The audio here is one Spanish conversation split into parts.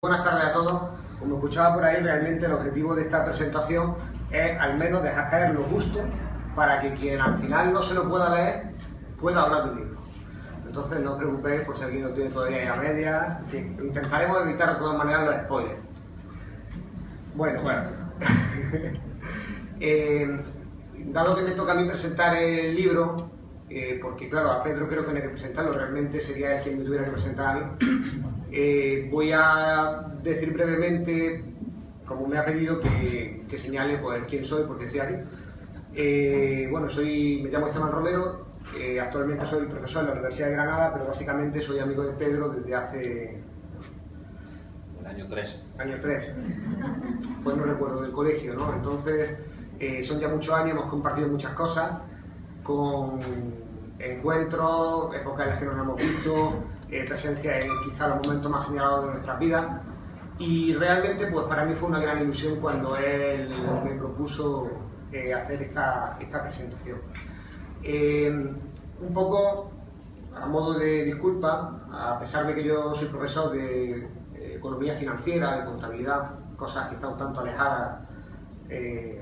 Buenas tardes a todos. Como escuchaba por ahí, realmente el objetivo de esta presentación es al menos dejar caer lo justo para que quien al final no se lo pueda leer pueda hablar del libro. Entonces no os preocupéis por si alguien no tiene todavía a media, que intentaremos evitar de todas maneras los spoilers. Bueno. Dado que me toca a mí presentar el libro, porque claro, a Pedro creo que no hay que presentarlo, realmente sería él quien me tuviera que presentar a mí. Voy a decir brevemente, como me ha pedido, que señale pues, quién soy, porque estoy aquí. Bueno, me llamo Esteban Romero, actualmente soy profesor en la Universidad de Granada, pero básicamente soy amigo de Pedro desde hace... El año 3. Año 3. Pues no recuerdo, del colegio, ¿no? Entonces, son ya muchos años, hemos compartido muchas cosas, con encuentros, épocas en las que nos hemos visto, presencia en quizá los momentos más señalados de nuestras vidas, y realmente pues para mí fue una gran ilusión cuando él me propuso hacer esta presentación. Un poco a modo de disculpa, a pesar de que yo soy profesor de economía financiera, de contabilidad, cosas quizá un tanto alejadas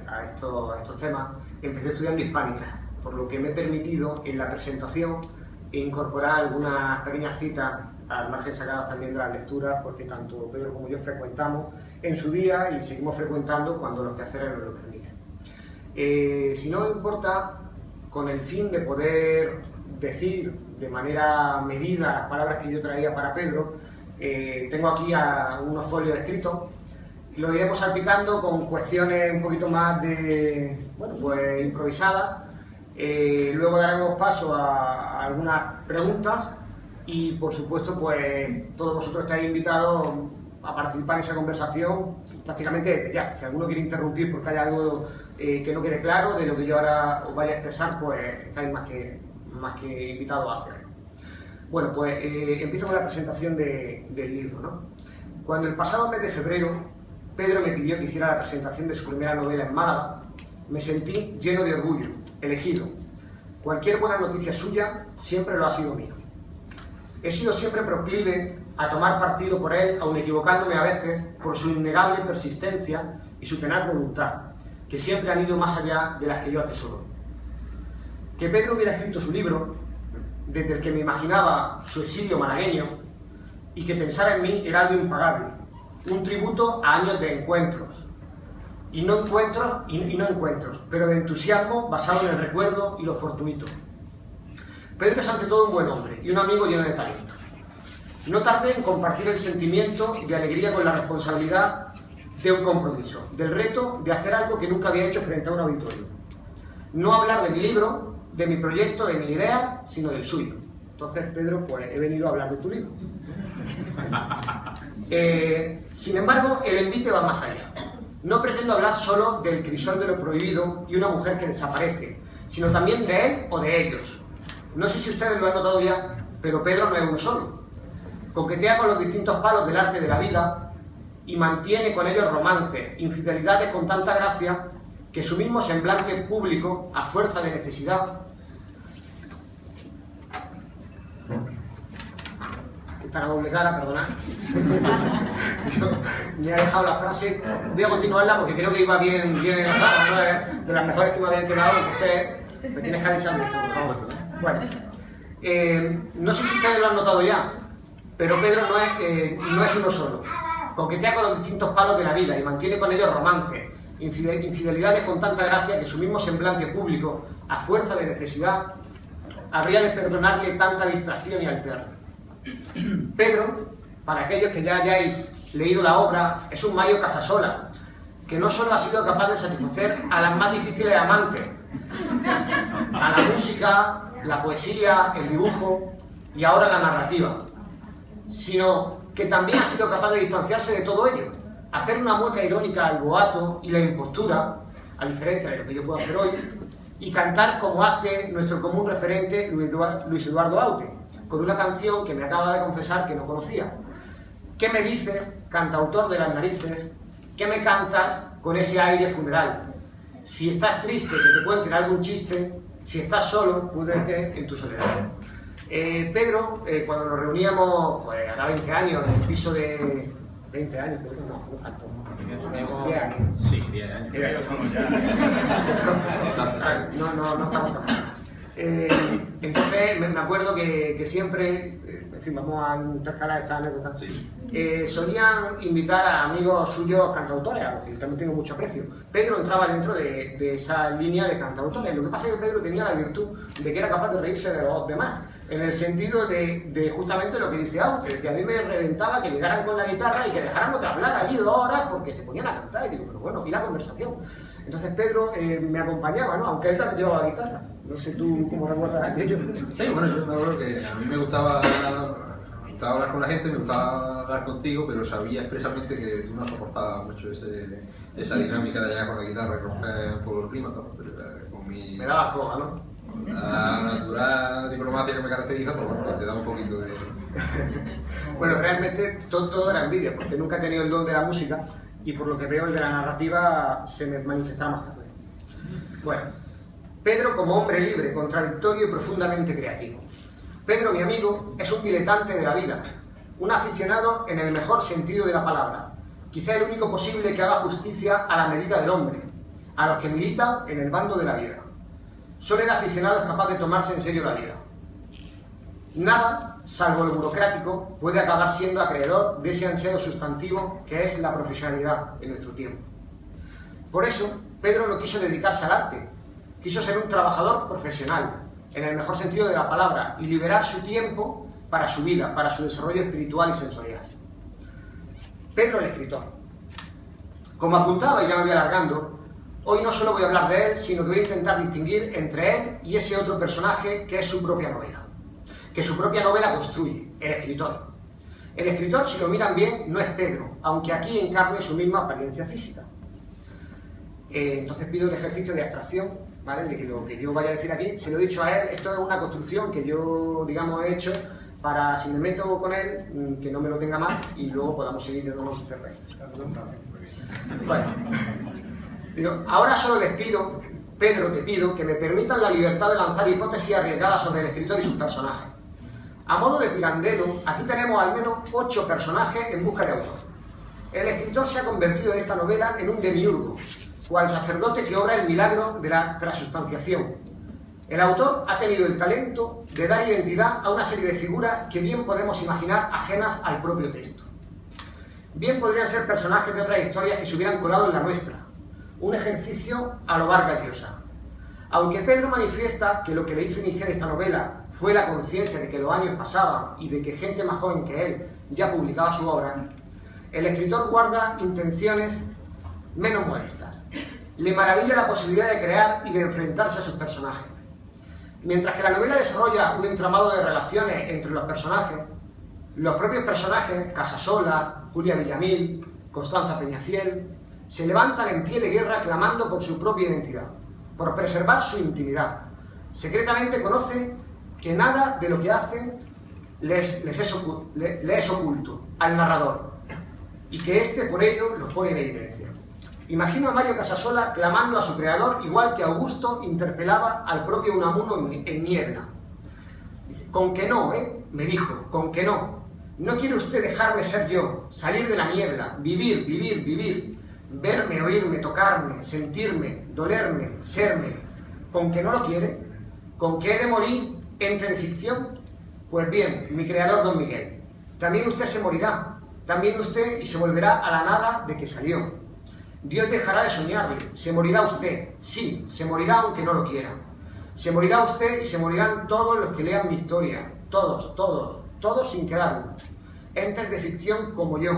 a estos temas, empecé estudiando hispánica, por lo que me he permitido en la presentación incorporar algunas pequeñas citas al margen sacadas también de las lecturas, porque tanto Pedro como yo frecuentamos en su día y seguimos frecuentando cuando los quehaceres nos lo permiten. Si no importa, con el fin de poder decir de manera medida las palabras que yo traía para Pedro, tengo aquí unos folios escritos. Lo iremos salpicando con cuestiones un poquito más pues improvisadas. Luego daremos paso a algunas preguntas y, por supuesto, pues todos vosotros estáis invitados a participar en esa conversación prácticamente desde ya. Si alguno quiere interrumpir porque hay algo que no quede claro de lo que yo ahora os vaya a expresar, pues estáis más que invitados a hacerlo. Bueno, pues empiezo con la presentación del libro, ¿no? Cuando el pasado mes de febrero Pedro me pidió que hiciera la presentación de su primera novela en Málaga, me sentí lleno de orgullo, elegido. Cualquier buena noticia suya siempre lo ha sido mío. He sido siempre proclive a tomar partido por él, aun equivocándome a veces por su innegable persistencia y su tenaz voluntad, que siempre han ido más allá de las que yo atesoro. Que Pedro hubiera escrito su libro, desde el que me imaginaba su exilio malagueño, y que pensara en mí era algo impagable, un tributo a años de encuentros, y no encuentros, pero de entusiasmo basado en el recuerdo y lo fortuito. Pedro es ante todo un buen hombre y un amigo lleno de talento. No tardé en compartir el sentimiento de alegría con la responsabilidad de un compromiso, del reto de hacer algo que nunca había hecho frente a un auditorio. No hablar de mi libro, de mi proyecto, de mi idea, sino del suyo. Entonces, Pedro, pues he venido a hablar de tu libro. Sin embargo, el envite va más allá. No pretendo hablar solo del crisol de lo prohibido y una mujer que desaparece, sino también de él o de ellos. No sé si ustedes lo han notado ya, pero Pedro no es uno solo. Coquetea con los distintos palos del arte de la vida y mantiene con ellos romances, infidelidades con tanta gracia que su mismo semblante público, a fuerza de necesidad, está doble cara, perdonad. Yo me he dejado la frase, voy a continuarla porque creo que iba bien enlazada, ¿no? De las mejores que me habían quedado, entonces me tienes que avisar de esto, por favor. Bueno, no sé si ustedes lo han notado ya, pero Pedro no es uno solo. Coquetea con los distintos palos de la vida y mantiene con ellos romances, infidelidades con tanta gracia que su mismo semblante público, a fuerza de necesidad, habría de perdonarle tanta distracción y alterno. Pedro, para aquellos que ya hayáis leído la obra, es un Mario Casasola, que no solo ha sido capaz de satisfacer a las más difíciles amantes, a la música, la poesía, el dibujo y ahora la narrativa, sino que también ha sido capaz de distanciarse de todo ello, hacer una mueca irónica al boato y la impostura, a diferencia de lo que yo puedo hacer hoy, y cantar como hace nuestro común referente Luis Eduardo Aute, con una canción que me acaba de confesar que no conocía. ¿Qué me dices, cantautor de las narices? ¿Qué me cantas con ese aire funeral? Si estás triste, que te cuenten algún chiste. Si estás solo, púdrete en tu soledad. Pedro, cuando nos reuníamos, pues hará 20 años, en el piso de 20 años, pero no tanto. Tenemos 10 años. Sí, 10 años. 10 años somos ya. No estamos tan mal. Entonces me acuerdo que siempre, en fin, vamos a intercalar esta anécdota. Sí. Solían invitar a amigos suyos cantautores, a los que también tengo mucho aprecio. Pedro entraba dentro de esa línea de cantautores. Lo que pasa es que Pedro tenía la virtud de que era capaz de reírse de los demás, en el sentido de justamente lo que dice Aute, que a mí me reventaba que llegaran con la guitarra y que dejáramos de hablar allí 2 horas porque se ponían a cantar. Y digo, pero bueno, y la conversación. Entonces Pedro me acompañaba, ¿no? Aunque él también llevaba la guitarra. No sé tú cómo recuerdas aquello. Sí, bueno, yo me acuerdo que a mí me gustaba hablar con la gente, me gustaba hablar contigo, pero sabía expresamente que tú no soportabas mucho esa dinámica de llegar con la guitarra y romper un poco el clima. Con mi... Me daba coja, ¿no? La natural diplomacia que me caracteriza, pues bueno, te da un poquito de... Bueno, realmente todo era envidia, porque nunca he tenido el don de la música y por lo que veo el de la narrativa se me manifestaba más tarde. Bueno, Pedro como hombre libre, contradictorio y profundamente creativo. Pedro, mi amigo, es un diletante de la vida, un aficionado en el mejor sentido de la palabra, quizá el único posible que haga justicia a la medida del hombre, a los que militan en el bando de la vida. Solo el aficionado es capaz de tomarse en serio la vida. Nada, salvo el burocrático, puede acabar siendo acreedor de ese ansiado sustantivo que es la profesionalidad en nuestro tiempo. Por eso, Pedro no quiso dedicarse al arte, quiso ser un trabajador profesional, en el mejor sentido de la palabra, y liberar su tiempo para su vida, para su desarrollo espiritual y sensorial. Pedro el escritor. Como apuntaba y ya me voy alargando, hoy no solo voy a hablar de él, sino que voy a intentar distinguir entre él y ese otro personaje que es su propia novela, que su propia novela construye, el escritor. El escritor, si lo miran bien, no es Pedro, aunque aquí encarne su misma apariencia física. Entonces pido el ejercicio de abstracción, ¿vale? De que lo que yo vaya a decir aquí, se lo he dicho a él, esto es una construcción que yo, digamos, he hecho para, si me meto con él, que no me lo tenga mal y luego podamos seguir tomando su cerveza. Bueno, digo, ahora solo les pido, Pedro, te pido que me permitan la libertad de lanzar hipótesis arriesgadas sobre el escritor y sus personajes. A modo de pirandello, aquí tenemos al menos 8 personajes en busca de autor. El escritor se ha convertido en esta novela en un demiurgo, cual sacerdote que obra el milagro de la transustanciación. El autor ha tenido el talento de dar identidad a una serie de figuras que bien podemos imaginar ajenas al propio texto. Bien podrían ser personajes de otras historias que se hubieran colado en la nuestra. Un ejercicio a lo Vargas Llosa. Aunque Pedro manifiesta que lo que le hizo iniciar esta novela fue la conciencia de que los años pasaban y de que gente más joven que él ya publicaba su obra, el escritor guarda intenciones menos modestas. Le maravilla la posibilidad de crear y de enfrentarse a sus personajes. Mientras que la novela desarrolla un entramado de relaciones entre los personajes, los propios personajes, Casasola, Julia Villamil, Constanza Peñafiel, se levantan en pie de guerra clamando por su propia identidad, por preservar su intimidad. Secretamente conocen que nada de lo que hacen les es oculto al narrador y que éste por ello los pone en evidencia. Imagino a Mario Casasola clamando a su creador igual que Augusto interpelaba al propio Unamuno en Niebla. Con que no, me dijo, con que no. No quiere usted dejarme ser yo, salir de la niebla, vivir, vivir, vivir, verme, oírme, tocarme, sentirme, dolerme, serme. ¿Con que no lo quiere? ¿Con que he de morir ente de ficción? Pues bien, mi creador Don Miguel, también usted se morirá, también usted y se volverá a la nada de que salió. Dios dejará de soñarle, se morirá usted, sí, se morirá aunque no lo quiera. Se morirá usted y se morirán todos los que lean mi historia, todos, todos, todos sin quedar uno. Entes de ficción como yo,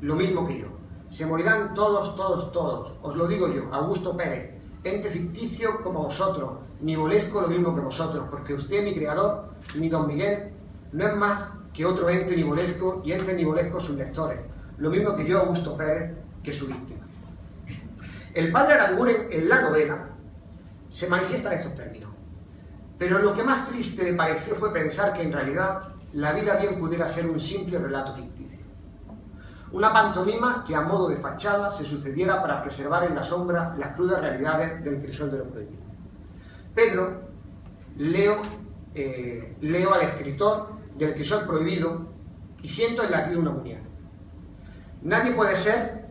lo mismo que yo. Se morirán todos, todos, todos, os lo digo yo, Augusto Pérez, ente ficticio como vosotros, nivolesco lo mismo que vosotros, porque usted, mi creador, mi Don Miguel, no es más que otro ente nivolesco y entes nivolescos sus lectores, lo mismo que yo, Augusto Pérez, que su víctima. El padre Aranguren, en la novela, se manifiesta en estos términos. Pero lo que más triste le pareció fue pensar que en realidad la vida bien pudiera ser un simple relato ficticio. Una pantomima que a modo de fachada se sucediera para preservar en la sombra las crudas realidades del crisol de lo prohibido. Pedro, leo al escritor del crisol prohibido y siento el latido de una muñeca. Nadie puede ser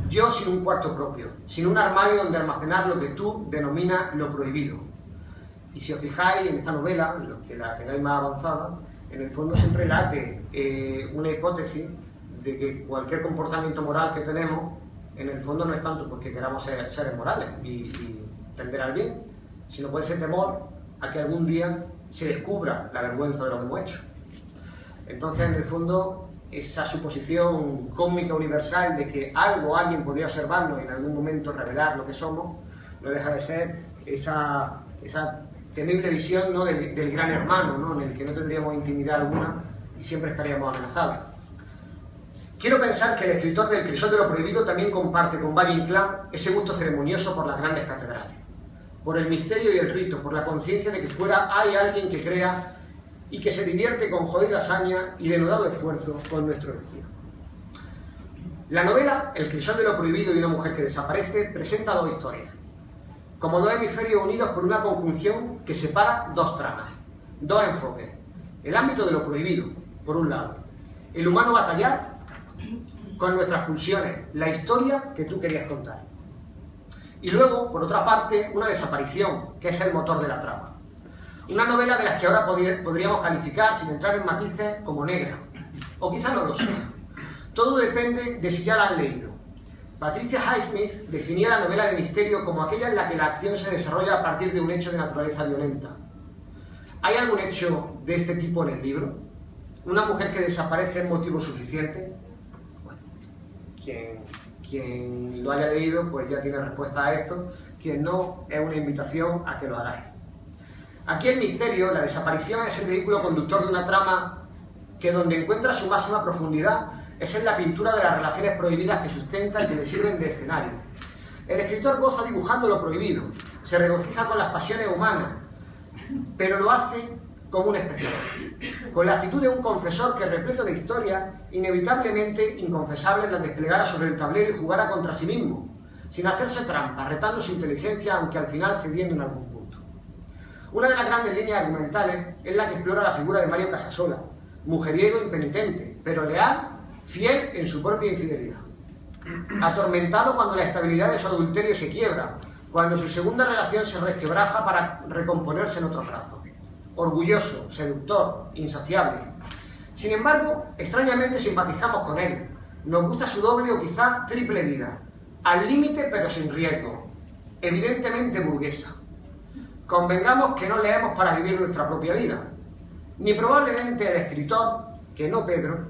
yo sin un cuarto propio, sin un armario donde almacenar lo que tú denominas lo prohibido. Y si os fijáis en esta novela, los que la tengáis más avanzada, en el fondo siempre late una hipótesis de que cualquier comportamiento moral que tenemos, en el fondo no es tanto porque queramos ser seres morales y tender al bien, sino puede ser temor a que algún día se descubra la vergüenza de lo que hemos hecho. Entonces, en el fondo, esa suposición cósmica universal de que algo o alguien podría observarnos y en algún momento revelar lo que somos, no deja de ser esa temible visión, ¿no?, del gran hermano, ¿no?, en el que no tendríamos intimidad alguna y siempre estaríamos amenazados. Quiero pensar que el escritor del Crisol de lo Prohibido también comparte con Valle Inclán ese gusto ceremonioso por las grandes catedrales, por el misterio y el rito, por la conciencia de que fuera hay alguien que crea y que se divierte con jodida hazaña y denodado esfuerzo con nuestro destino. La novela El Crisol de lo Prohibido y una mujer que desaparece presenta dos historias, como dos hemisferios unidos por una conjunción que separa dos tramas, dos enfoques. El ámbito de lo prohibido, por un lado, el humano batallar con nuestras pulsiones, la historia que tú querías contar. Y luego, por otra parte, una desaparición, que es el motor de la trama. Una novela de las que ahora podríamos calificar, sin entrar en matices, como negra. O quizá no lo sea. Todo depende de si ya la han leído. Patricia Highsmith definía la novela de misterio como aquella en la que la acción se desarrolla a partir de un hecho de naturaleza violenta. ¿Hay algún hecho de este tipo en el libro? ¿Una mujer que desaparece es motivo suficiente? Bueno, quien lo haya leído pues ya tiene respuesta a esto. Quien no, es una invitación a que lo hagáis. Aquí el misterio, la desaparición, es el vehículo conductor de una trama que donde encuentra su máxima profundidad es en la pintura de las relaciones prohibidas que sustenta y que le sirven de escenario. El escritor goza dibujando lo prohibido, se regocija con las pasiones humanas, pero lo hace como un espectador, con la actitud de un confesor que, repleto de historias, inevitablemente inconfesables, las desplegara sobre el tablero y jugara contra sí mismo, sin hacerse trampa, retando su inteligencia, aunque al final cediendo en algún punto. Una de las grandes líneas argumentales es la que explora la figura de Mario Casasola, mujeriego impenitente, pero leal, fiel en su propia infidelidad. Atormentado cuando la estabilidad de su adulterio se quiebra, cuando su segunda relación se resquebraja para recomponerse en otro brazo. Orgulloso, seductor, insaciable. Sin embargo, extrañamente simpatizamos con él. Nos gusta su doble o quizá triple vida. Al límite pero sin riesgo. Evidentemente burguesa. Convengamos que no leemos para vivir nuestra propia vida. Ni probablemente el escritor, que no Pedro,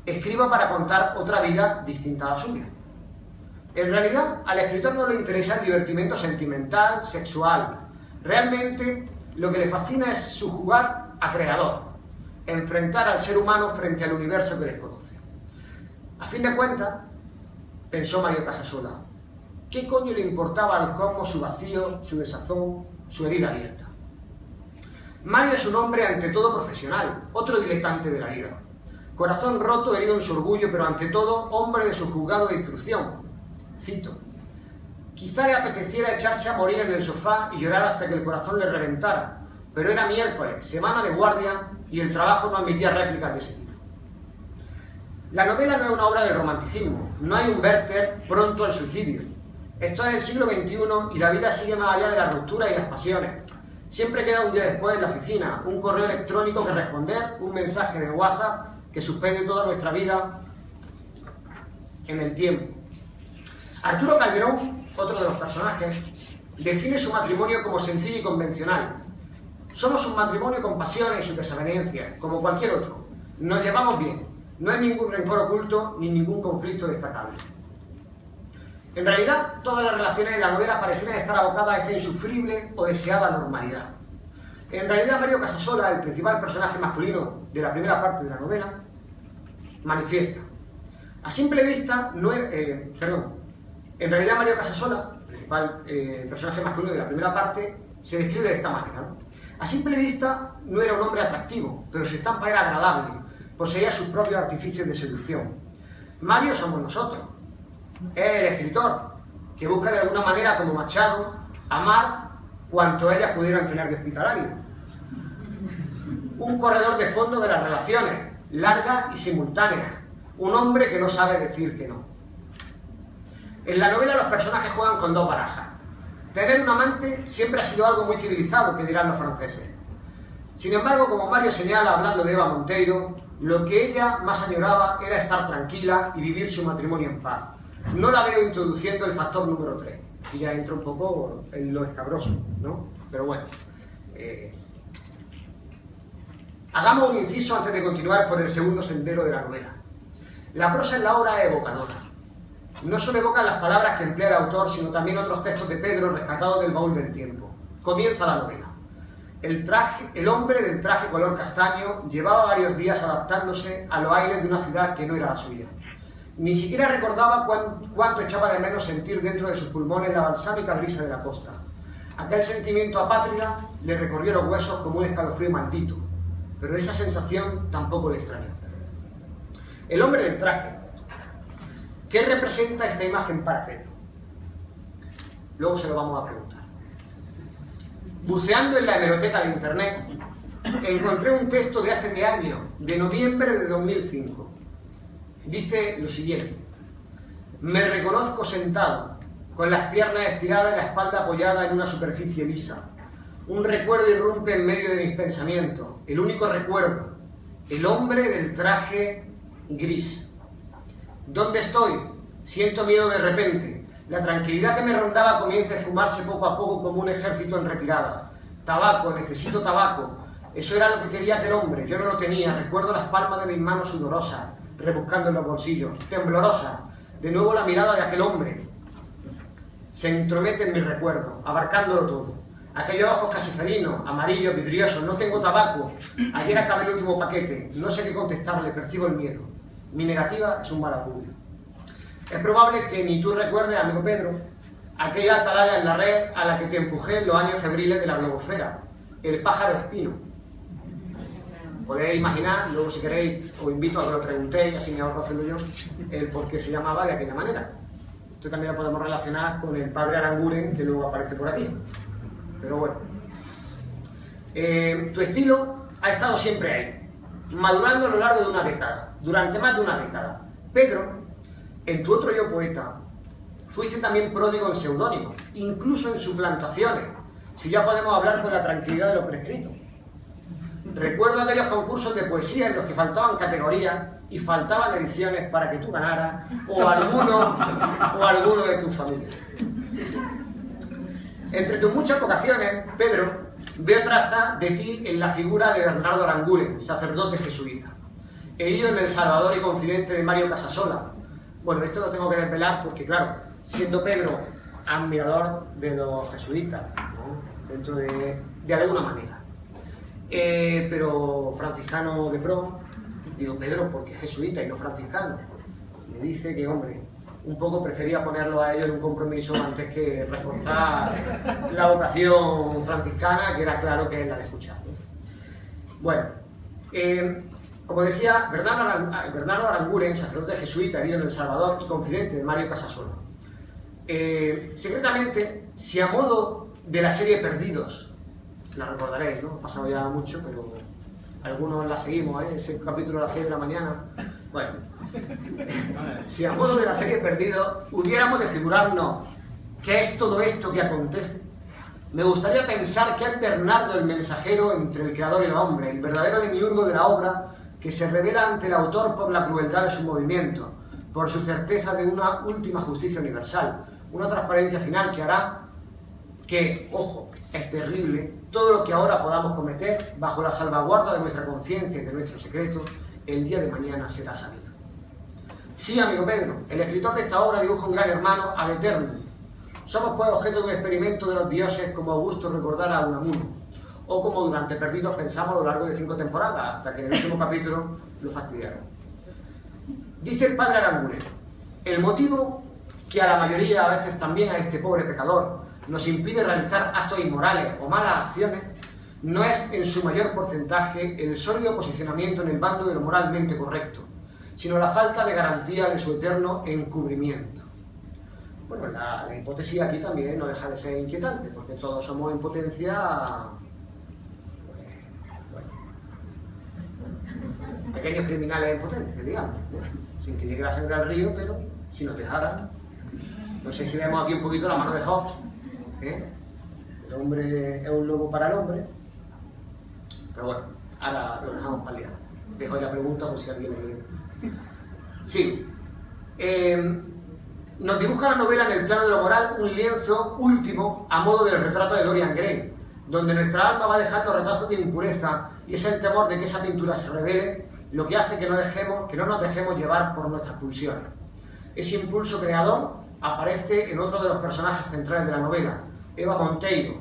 escriba para contar otra vida distinta a la suya. En realidad, al escritor no le interesa el divertimento sentimental, sexual. Realmente, lo que le fascina es su jugar a creador, enfrentar al ser humano frente al universo que desconoce. A fin de cuentas, pensó Mario Casasola, ¿qué coño le importaba al cosmos su vacío, su desazón, su herida abierta? Mario es un hombre ante todo profesional, otro diletante de la vida. Corazón roto, herido en su orgullo, pero ante todo, hombre de su juzgado de instrucción. Cito, quizá le apeteciera echarse a morir en el sofá y llorar hasta que el corazón le reventara, pero era miércoles, semana de guardia, y el trabajo no admitía réplicas de ese tipo. La novela no es una obra del romanticismo, no hay un Werther pronto al suicidio. Esto es el siglo XXI y la vida sigue más allá de la ruptura y las pasiones. Siempre queda un día después en la oficina, un correo electrónico que responder, un mensaje de WhatsApp que suspende toda nuestra vida en el tiempo. Arturo Calderón, otro de los personajes, define su matrimonio como sencillo y convencional. Somos un matrimonio con pasiones y sus desavenencias, como cualquier otro. Nos llevamos bien, no hay ningún rencor oculto ni ningún conflicto destacable. En realidad, todas las relaciones en la novela parecieran estar abocadas a esta insufrible o deseada normalidad. En realidad, Mario Casasola, el principal personaje masculino de la primera parte de la novela, manifiesta. A simple vista, en realidad Mario Casasola, el principal personaje masculino de la primera parte, se describe de esta manera, ¿no? A simple vista no era un hombre atractivo, pero su estampa era agradable, poseía sus propios artificios de seducción. Mario somos nosotros. Es el escritor, que busca de alguna manera, como Machado, amar cuanto ellas pudieran tener de hospitalario. Un corredor de fondo de las relaciones, largas y simultáneas. un hombre que no sabe decir que no. En la novela los personajes juegan con dos barajas. Tener un amante siempre ha sido algo muy civilizado, que dirán los franceses. Sin embargo, como Mario señala hablando de Eva Monteiro, lo que ella más añoraba era estar tranquila y vivir su matrimonio en paz. No la veo introduciendo el factor número 3, que ya entra un poco en lo escabroso, ¿no? Pero bueno. Hagamos un inciso antes de continuar por el segundo sendero de la novela. La prosa en la obra es evocadora. No solo evocan las palabras que emplea el autor, sino también otros textos de Pedro rescatados del baúl del tiempo. Comienza la novela. El hombre del traje color castaño llevaba varios días adaptándose a los aires de una ciudad que no era la suya. Ni siquiera recordaba cuánto echaba de menos sentir dentro de sus pulmones la balsámica brisa de la costa. Aquel sentimiento apátrida le recorrió los huesos como un escalofrío maldito, pero esa sensación tampoco le extrañó. El hombre del traje. ¿Qué representa esta imagen para Pedro? Luego se lo vamos a preguntar. Buceando en la hemeroteca de internet, encontré un texto de hace de años, de noviembre de 2005. Dice lo siguiente: me reconozco sentado, con las piernas estiradas y la espalda apoyada en una superficie lisa. Un recuerdo irrumpe en medio de mis pensamientos, el único recuerdo, el hombre del traje gris. ¿Dónde estoy? Siento miedo de repente. La tranquilidad que me rondaba comienza a esfumarse poco a poco como un ejército en retirada. Tabaco, necesito tabaco. Eso era lo que quería aquel hombre, yo no lo tenía. Recuerdo las palmas de mis manos sudorosas, rebuscando en los bolsillos, temblorosas. De nuevo la mirada de aquel hombre se entromete en mi recuerdo, abarcándolo todo. Aquellos ojos casi felinos, amarillos, vidriosos. No tengo tabaco. Ayer acabé el último paquete. No sé qué contestarle, percibo el miedo. Mi negativa es un mal augurio. Es probable que ni tú recuerdes, amigo Pedro, aquella atalaya en la red a la que te empujé en los años febriles de la blogosfera, el pájaro espino. Podéis imaginar, luego si queréis os invito a que lo preguntéis, así me ahorro hacerlo yo, el por qué se llamaba de aquella manera. Esto también lo podemos relacionar con el padre Aranguren, que luego aparece por aquí. Pero bueno. Tu estilo ha estado siempre ahí, madurando a lo largo de una década, durante más de una década. Pedro, en tu otro yo poeta, fuiste también pródigo en seudónimos, incluso en suplantaciones, si ya podemos hablar con la tranquilidad de lo prescrito. Recuerdo aquellos concursos de poesía en los que faltaban categorías y faltaban ediciones para que tú ganaras, o alguno de tu familia. Entre tus muchas vocaciones, Pedro, veo trazas de ti en la figura de Bernardo Aranguren, sacerdote jesuita, herido en El Salvador y confidente de Mario Casasola. Bueno, esto lo tengo que desvelar porque, claro, siendo Pedro admirador de los jesuitas, ¿no? Dentro de alguna manera. Pero franciscano de pro, digo Pedro porque es jesuita y no franciscano. Me dice que, hombre, un poco prefería ponerlo a ellos en un compromiso antes que reforzar la vocación franciscana, que era claro que es la de escuchar, ¿no? Bueno, como decía, Bernardo Aranguren, sacerdote jesuita herido en El Salvador y confidente de Mario Casasola. Secretamente, si a modo de la serie Perdidos, la recordaréis, ¿no? Ha pasado ya mucho, pero algunos la seguimos, ¿eh? Ese capítulo a las 6 de la mañana. Bueno, si a modo de la serie Perdidos hubiéramos de figurarnos qué es todo esto que acontece, me gustaría pensar que es Bernardo el mensajero entre el creador y el hombre, el verdadero demiurgo de la obra que se revela ante el autor por la crueldad de su movimiento, por su certeza de una última justicia universal, una transparencia final que hará que, ojo, es terrible, todo lo que ahora podamos cometer bajo la salvaguarda de nuestra conciencia y de nuestro secreto, el día de mañana será sabido. Sí, amigo Pedro, el escritor de esta obra dibuja un gran hermano al eterno. Somos pues objeto de un experimento de los dioses, como Augusto recordara a Unamuno, o como durante Perdidos pensamos a lo largo de 5 temporadas, hasta que en el último capítulo lo fastidiaron. Dice el padre Aranguren: el motivo que a la mayoría, a veces también a este pobre pecador, nos impide realizar actos inmorales o malas acciones, no es en su mayor porcentaje el sólido posicionamiento en el bando de lo moralmente correcto, sino la falta de garantía de su eterno encubrimiento. Bueno, la hipótesis aquí también no deja de ser inquietante, porque todos somos en potencia, pequeños criminales en potencia, digamos, ¿no? sin que llegue la sangre al río, pero si nos dejara. No sé si vemos aquí un poquito la mano de Hobbes, ¿eh? El hombre es un lobo para el hombre, pero bueno, ahora lo dejamos para el día. Dejo la pregunta por si alguien lo quiere. Sí. Nos dibuja la novela en el plano de lo moral un lienzo último a modo del retrato de Dorian Gray, donde nuestra alma va dejando retazos de impureza y es el temor de que esa pintura se revele lo que hace que no nos dejemos llevar por nuestras pulsiones. Ese impulso creador aparece en otro de los personajes centrales de la novela, Eva Monteiro,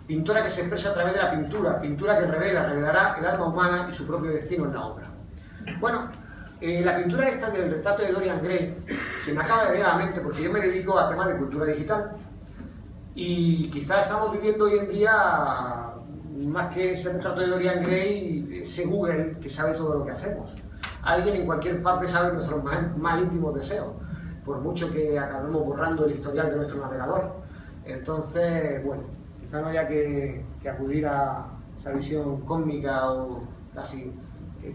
pintora que se expresa a través de la pintura, pintura que revelará el alma humana y su propio destino en la obra. Bueno, la pintura esta del retrato de Dorian Gray se me acaba de venir a la mente porque yo me dedico a temas de cultura digital y quizás estamos viviendo hoy en día, más que ese retrato de Dorian Gray, ese Google que sabe todo lo que hacemos. Alguien en cualquier parte sabe nuestros más íntimos deseos, por mucho que acabemos borrando el historial de nuestro navegador. Entonces, bueno, quizá no haya que acudir a esa visión cósmica o casi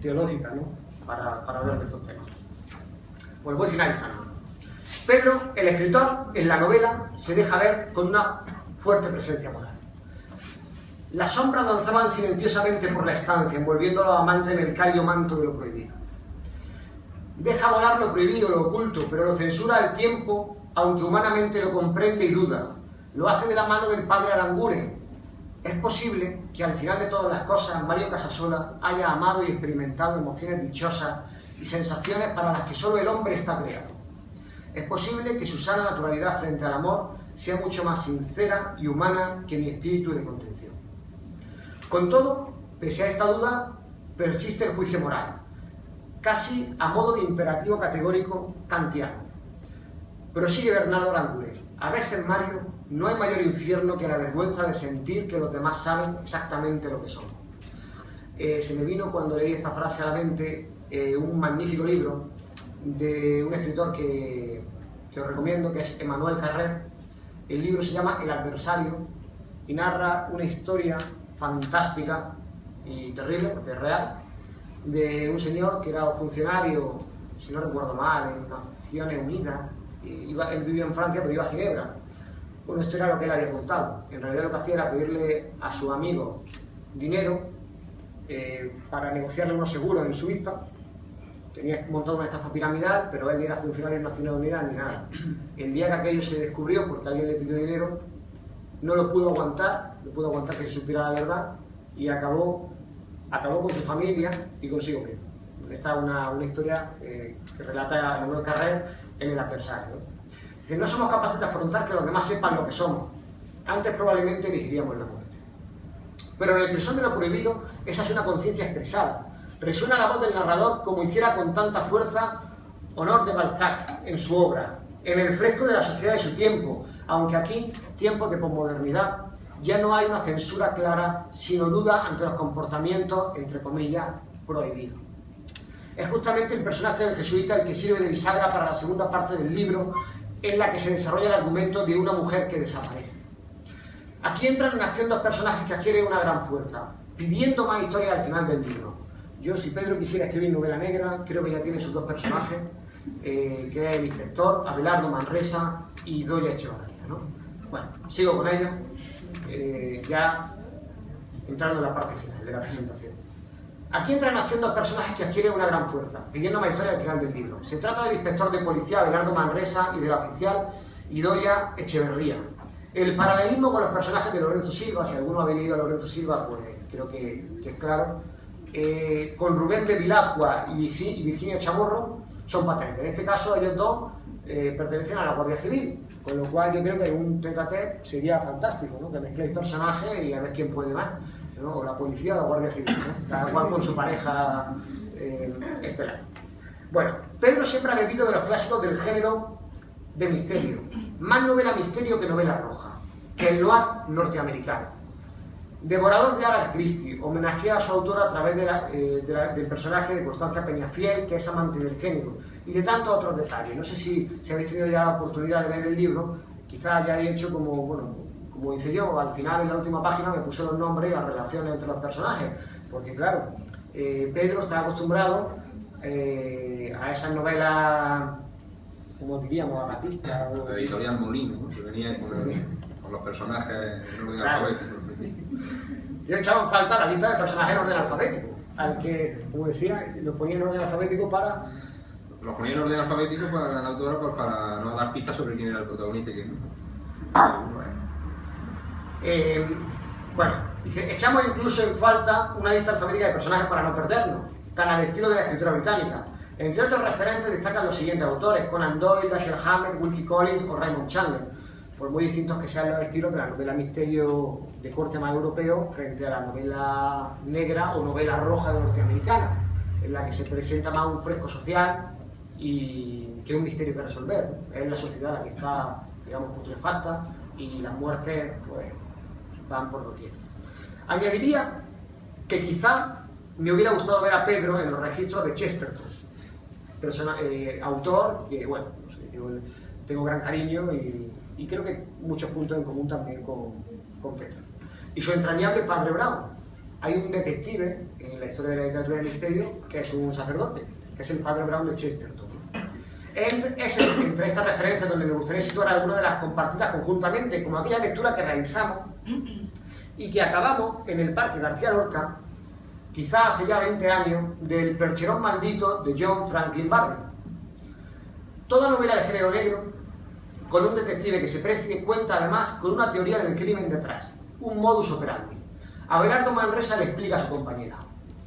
teológica, ¿no? para hablar de estos temas. Pues voy finalizando. Pedro, el escritor, en la novela se deja ver con una fuerte presencia moral. Las sombras danzaban silenciosamente por la estancia, envolviendo a los amantes en el cálido manto de lo prohibido. Deja volar lo prohibido, lo oculto, pero lo censura al tiempo, aunque humanamente lo comprende y duda. Lo hace de la mano del padre Aranguren. Es posible que al final de todas las cosas Mario Casasola haya amado y experimentado emociones dichosas y sensaciones para las que solo el hombre está creado. Es posible que su sana naturalidad frente al amor sea mucho más sincera y humana que mi espíritu de contención. Con todo, pese a esta duda, persiste el juicio moral, casi a modo de imperativo categórico kantiano. Prosigue Bernardo Aranguren. A veces, Mario, no hay mayor infierno que la vergüenza de sentir que los demás saben exactamente lo que somos. Se me vino cuando leí esta frase a la mente un magnífico libro de un escritor que os recomiendo, que es Emmanuel Carrère. El libro se llama El adversario y narra una historia fantástica y terrible, porque es real, de un señor que era funcionario, si no recuerdo mal, en Naciones Unidas. Él vivía en Francia, pero iba a Ginebra. Bueno, esto era lo que él había contado. En realidad lo que hacía era pedirle a su amigo dinero para negociarle unos seguros en Suiza. Tenía montado una estafa piramidal, pero él ni era funcionario en Naciones Unidas ni nada. El día que aquello se descubrió, porque alguien le pidió dinero, no lo pudo aguantar que se supiera la verdad, y acabó con su familia y consigo mismo. Esta es una historia que relata Emmanuel Carrère en El adversario. Dice, no somos capaces de afrontar que los demás sepan lo que somos. Antes probablemente elegiríamos la muerte. Pero en el crisol de lo prohibido, esa es una conciencia expresada. Resuena la voz del narrador como hiciera con tanta fuerza Honor de Balzac en su obra, en el fresco de la sociedad de su tiempo, aunque aquí, tiempos de posmodernidad, ya no hay una censura clara, sino duda ante los comportamientos, entre comillas, prohibidos. Es justamente el personaje del jesuita el que sirve de bisagra para la segunda parte del libro, en la que se desarrolla el argumento de una mujer que desaparece. Aquí entran en acción dos personajes que adquieren una gran fuerza, pidiendo más historia al final del libro. Yo, si Pedro quisiera escribir novela negra, creo que ya tiene sus dos personajes, que es el inspector, Abelardo Manresa y Doria Echevarría, ¿no? Bueno, sigo con ellos, ya entrando en la parte final de la presentación. Aquí entran en acción dos personajes que adquieren una gran fuerza, pidiendo más historia al final del libro. Se trata del inspector de policía Abelardo Manresa y de la oficial Idoia Echeverría. El paralelismo con los personajes de Lorenzo Silva, si alguno ha leído a Lorenzo Silva, pues creo que es claro, con Rubén de Vilacqua y Virginia Chamorro son patentes. En este caso ellos dos pertenecen a la Guardia Civil, con lo cual yo creo que un tete-a-tete sería fantástico, ¿no? Que mezcléis personajes y a ver quién puede más, ¿no? O la policía o la Guardia Civil, ¿no? Cada cual con su pareja estelar. Bueno, Pedro siempre ha bebido de los clásicos del género de misterio, más novela misterio que novela roja, que el noir norteamericano. Devorador de Agatha Christie, homenajea a su autora a través del personaje de Constancia Peñafiel, que es amante del género, y de tantos otros detalles. No sé si habéis tenido ya la oportunidad de leer el libro, quizás hayáis hecho como hice yo, al final en la última página me puse los nombres y las relaciones entre los personajes, porque claro, Pedro está acostumbrado a esas novelas, como diríamos, agatistas. La editorial Molino, ¿no? Que venía con los personajes en orden alfabético. Yo echaba en falta la lista de personajes en orden alfabético, al que, como decía, lo ponía en orden alfabético para... Los ponía en orden alfabético para la autora, pues, para no dar pistas sobre quién era el protagonista y quién no. Bueno, dice, echamos incluso en falta una lista alfabética de personajes para no perdernos, tan al estilo de la escritura británica. Entre otros referentes destacan los siguientes autores: Conan Doyle, Dashiell Hammett, Wilkie Collins o Raymond Chandler, por muy distintos que sean los estilos de la novela misterio de corte más europeo frente a la novela negra o novela roja norteamericana, en la que se presenta más un fresco social y que un misterio que resolver, ¿no? Es la sociedad la que está, digamos, putrefacta y las muertes, pues, van por doquier. Añadiría que quizá me hubiera gustado ver a Pedro en los registros de Chesterton, autor que, bueno, no sé, yo tengo gran cariño y creo que muchos puntos en común también con Pedro. Y su entrañable Padre Brown. Hay un detective en la historia de la literatura del misterio que es un sacerdote, que es el Padre Brown de Chesterton. Es entre estas referencias donde me gustaría situar algunas de las compartidas conjuntamente, como aquella lectura que realizamos y que acabamos en el Parque García Lorca, quizá hace ya 20 años, del Percherón maldito de John Franklin Barney. Toda novela de género negro, con un detective que se precie, cuenta además con una teoría del crimen detrás, un modus operandi. Abelardo Manresa le explica a su compañera.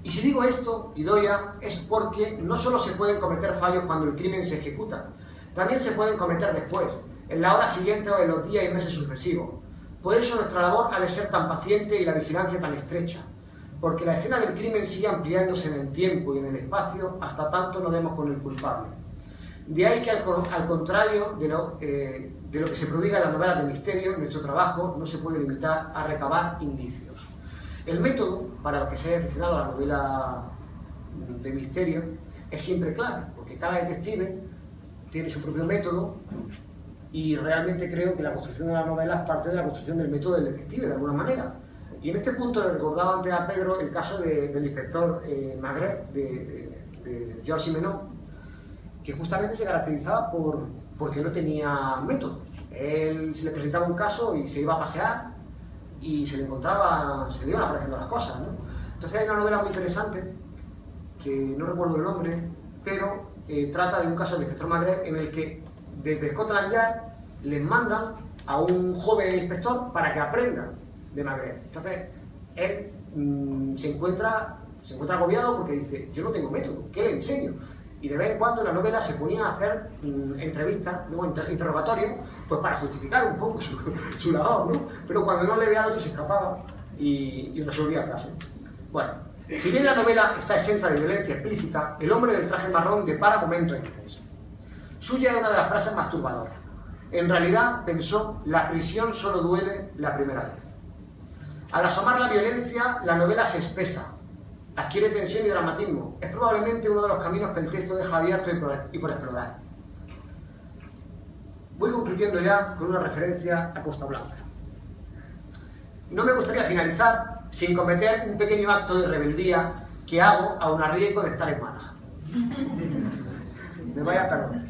Y si digo esto, Idoia, es porque no solo se pueden cometer fallos cuando el crimen se ejecuta, también se pueden cometer después, en la hora siguiente o en los días y meses sucesivos. Por eso nuestra labor ha de ser tan paciente y la vigilancia tan estrecha, porque la escena del crimen sigue ampliándose en el tiempo y en el espacio hasta tanto no demos con el culpable. De ahí que al contrario de lo que se prodiga en las novelas de misterio, nuestro trabajo no se puede limitar a recabar indicios. El método, para los que se haya aficionado a la novela de misterio, es siempre clave, porque cada detective tiene su propio método y realmente creo que la construcción de la novela es parte de la construcción del método del detective, de alguna manera. Y en este punto le recordaba antes a Pedro el caso del inspector Maigret, de Georges Simenon, que justamente se caracterizaba porque no tenía método. Él se le presentaba un caso y se iba a pasear y se le iban apareciendo las cosas, ¿no? Entonces hay una novela muy interesante, que no recuerdo el nombre, pero trata de un caso del inspector Maigret en el que desde Scotland Yard les mandan a un joven inspector para que aprenda de Maigret. Entonces él se encuentra agobiado porque dice, yo no tengo método, ¿qué le enseño? Y de vez en cuando en la novela se ponía a hacer entrevistas, ¿no? Interrogatorios, pues para justificar un poco su labor, ¿no? Pero cuando no le veía al otro se escapaba y resolvía el caso. Bueno, si bien la novela está exenta de violencia explícita, el hombre del traje marrón depara momentos intensos. Suya es una de las frases más turbadoras. En realidad, pensó, la prisión solo duele la primera vez. Al asomar la violencia, la novela se espesa, adquiere tensión y dramatismo. Es probablemente uno de los caminos que el texto deja abierto y por explorar. Voy concluyendo ya con una referencia a Costa Blanca. No me gustaría finalizar sin cometer un pequeño acto de rebeldía que hago aun a riesgo de estar en Málaga. Me vaya a perdonar.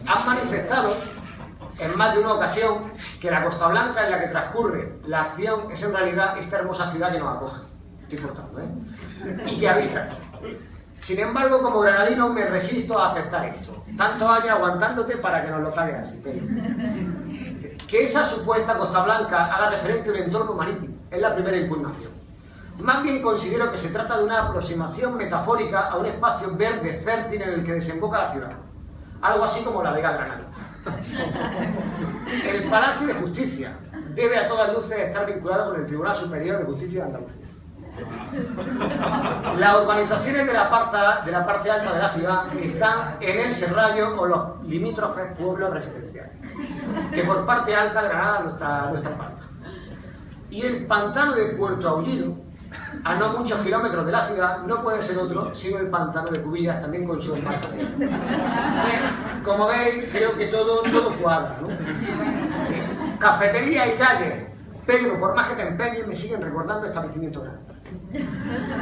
Han manifestado en más de una ocasión que la Costa Blanca en la que transcurre la acción es en realidad esta hermosa ciudad que nos acoge. Estoy cortando, ¿eh? Y que habitas. Sin embargo, como granadino me resisto a aceptar esto. Tantos años aguantándote para que nos lo pagues así. Que esa supuesta Costa Blanca haga referencia a un entorno marítimo es la primera impugnación. Más bien considero que se trata de una aproximación metafórica a un espacio verde fértil en el que desemboca la ciudad. Algo así como la Vega Granadina. El Palacio de Justicia debe a todas luces estar vinculado con el Tribunal Superior de Justicia de Andalucía. Las urbanizaciones de la parte alta de la ciudad están en el Serrallo o los limítrofes pueblos residenciales, que por parte alta de Granada nuestra parte. Y el pantano de Puerto Aullido, a no muchos kilómetros de la ciudad, no puede ser otro sino el pantano de Cubillas, también con su embarcación. Como veis, creo que todo cuadra, ¿no? Cafetería y calle. Pedro, por más que te empeñes, me siguen recordando establecimientos grandes.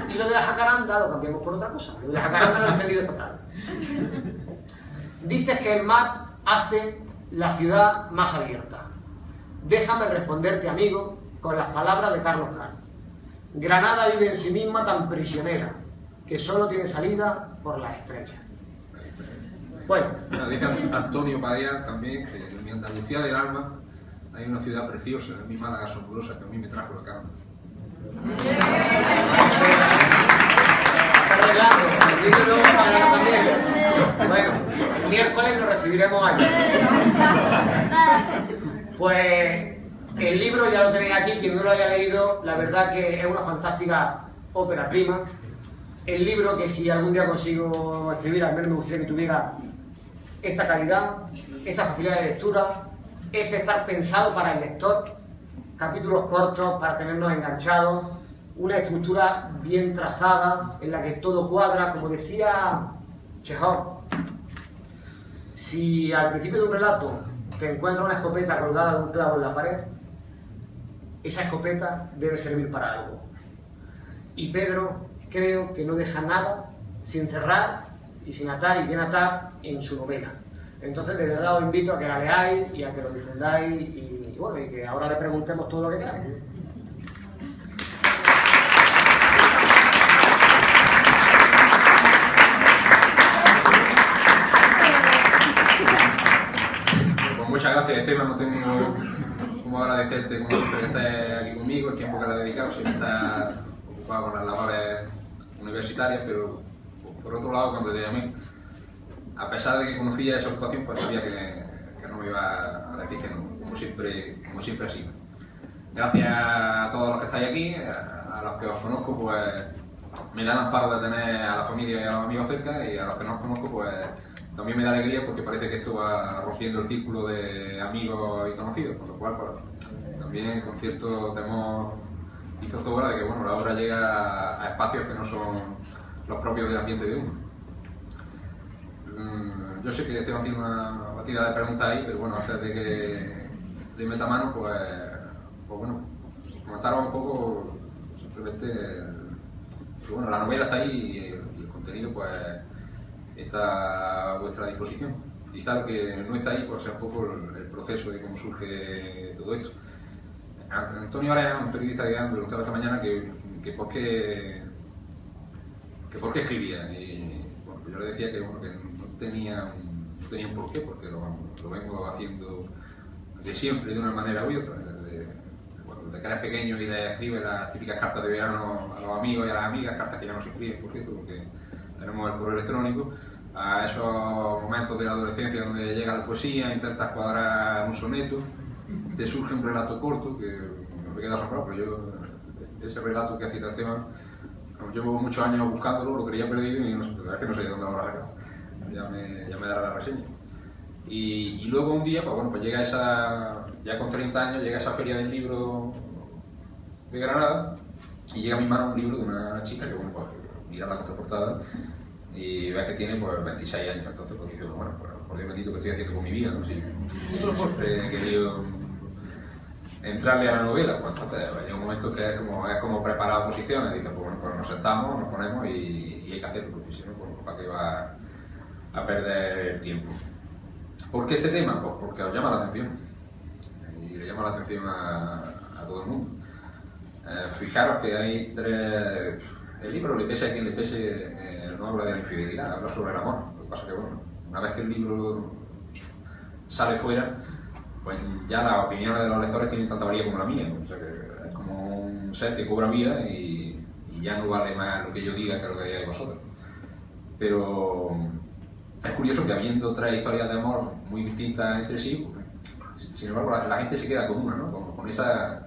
Y lo de la jacaranda lo cambiamos por otra cosa. Lo de la jacaranda lo he entendido esta tarde. Dices que el mar hace la ciudad más abierta. Déjame responderte, amigo, con las palabras de Carlos Cano. Granada vive en sí misma tan prisionera, que solo tiene salida por las estrellas. Bueno. Dice Antonio Padilla también que en mi Andalucía del alma hay una ciudad preciosa, en mi Málaga asombrosa, que a mí me trajo la calma. Bueno, el miércoles lo recibiremos ahí. Pues el libro ya lo tenéis aquí, quien no lo haya leído, la verdad que es una fantástica ópera prima. El libro que si algún día consigo escribir, al menos me gustaría que tuviera esta calidad, esta facilidad de lectura, es estar pensado para el lector, capítulos cortos para tenernos enganchados, una estructura bien trazada en la que todo cuadra, como decía Chekhov. Si al principio de un relato te encuentras una escopeta colgada de un clavo en la pared, esa escopeta debe servir para algo. Y Pedro creo que no deja nada sin cerrar y sin atar y bien atar en su novela. Entonces de verdad os invito a que la leáis y a que lo difundáis y bueno, y que ahora le preguntemos todo lo que queráis. Pues muchas gracias, Esteban, no tengo cómo agradecerte como siempre que estés aquí conmigo, el tiempo que le has dedicado, siempre estás ocupado con las labores universitarias, pero por otro lado, cuando te llamé, a pesar de que conocía esa ocupación, pues sabía que no me iba a decir que no, como siempre ha sido. Gracias a todos los que estáis aquí, a los que os conozco, pues me dan amparo de tener a la familia y a los amigos cerca, y a los que no os conozco, pues también me da alegría porque parece que esto va rompiendo el círculo de amigos y conocidos, con lo cual pues, también con cierto temor y zozobra de que bueno, la obra llega a espacios que no son los propios del ambiente de uno. Yo sé que Esteban tiene una batida de preguntas ahí, pero bueno, antes de que le meta mano, pues bueno, comentaros un poco, simplemente, que bueno, la novela está ahí y el contenido pues está a vuestra disposición. Quizá lo que no está ahí pues sea un poco el proceso de cómo surge todo esto. Antonio Arena, un periodista que me preguntaba esta mañana que por qué escribía, y bueno, yo le decía que, bueno, que no tenía un porqué, porque lo vengo haciendo de siempre, de una manera u otra. Desde que eres pequeño y le escribes las típicas cartas de verano a los amigos y a las amigas, cartas que ya no se escriben, por cierto, porque tenemos el correo electrónico, a esos momentos de la adolescencia donde llega la poesía, intentas cuadrar un soneto, te surge un relato corto, que me queda asombrado, pero yo, ese relato que ha citado Esteban, llevo muchos años buscándolo, lo quería perdido y no sé, la verdad es que no sé de dónde lo habrá sacado. Ya me dará la reseña. Y luego un día, pues bueno, pues llega esa, ya con 30 años, llega esa feria del libro de Granada y llega a mi mano un libro de una chica que, bueno, pues mira la contraportada y ve que tiene pues 26 años, entonces pues dice, bueno, pues por Dios bendito que estoy haciendo con mi vida, ¿no? Si siempre he querido entrarle a la novela, pues entonces hay un momento que es como preparar posiciones, dice, pues bueno, pues nos sentamos, nos ponemos y hay que hacerlo, porque si no, pues para qué va a perder el tiempo. ¿Por qué este tema? Pues porque os llama la atención, y le llama la atención a todo el mundo. Fijaros que hay tres... El libro, le pese a quien le pese, no habla de la infidelidad, habla sobre el amor. Lo que pasa es que, bueno, una vez que el libro sale fuera, pues ya las opiniones de los lectores tienen tanta valía como la mía. O sea que es como un ser que cobra vida y ya no vale más lo que yo diga que lo que digáis vosotros. Pero es curioso que habiendo tres historias de amor muy distintas entre sí, pues, sin embargo la gente se queda con una, ¿no? Con esa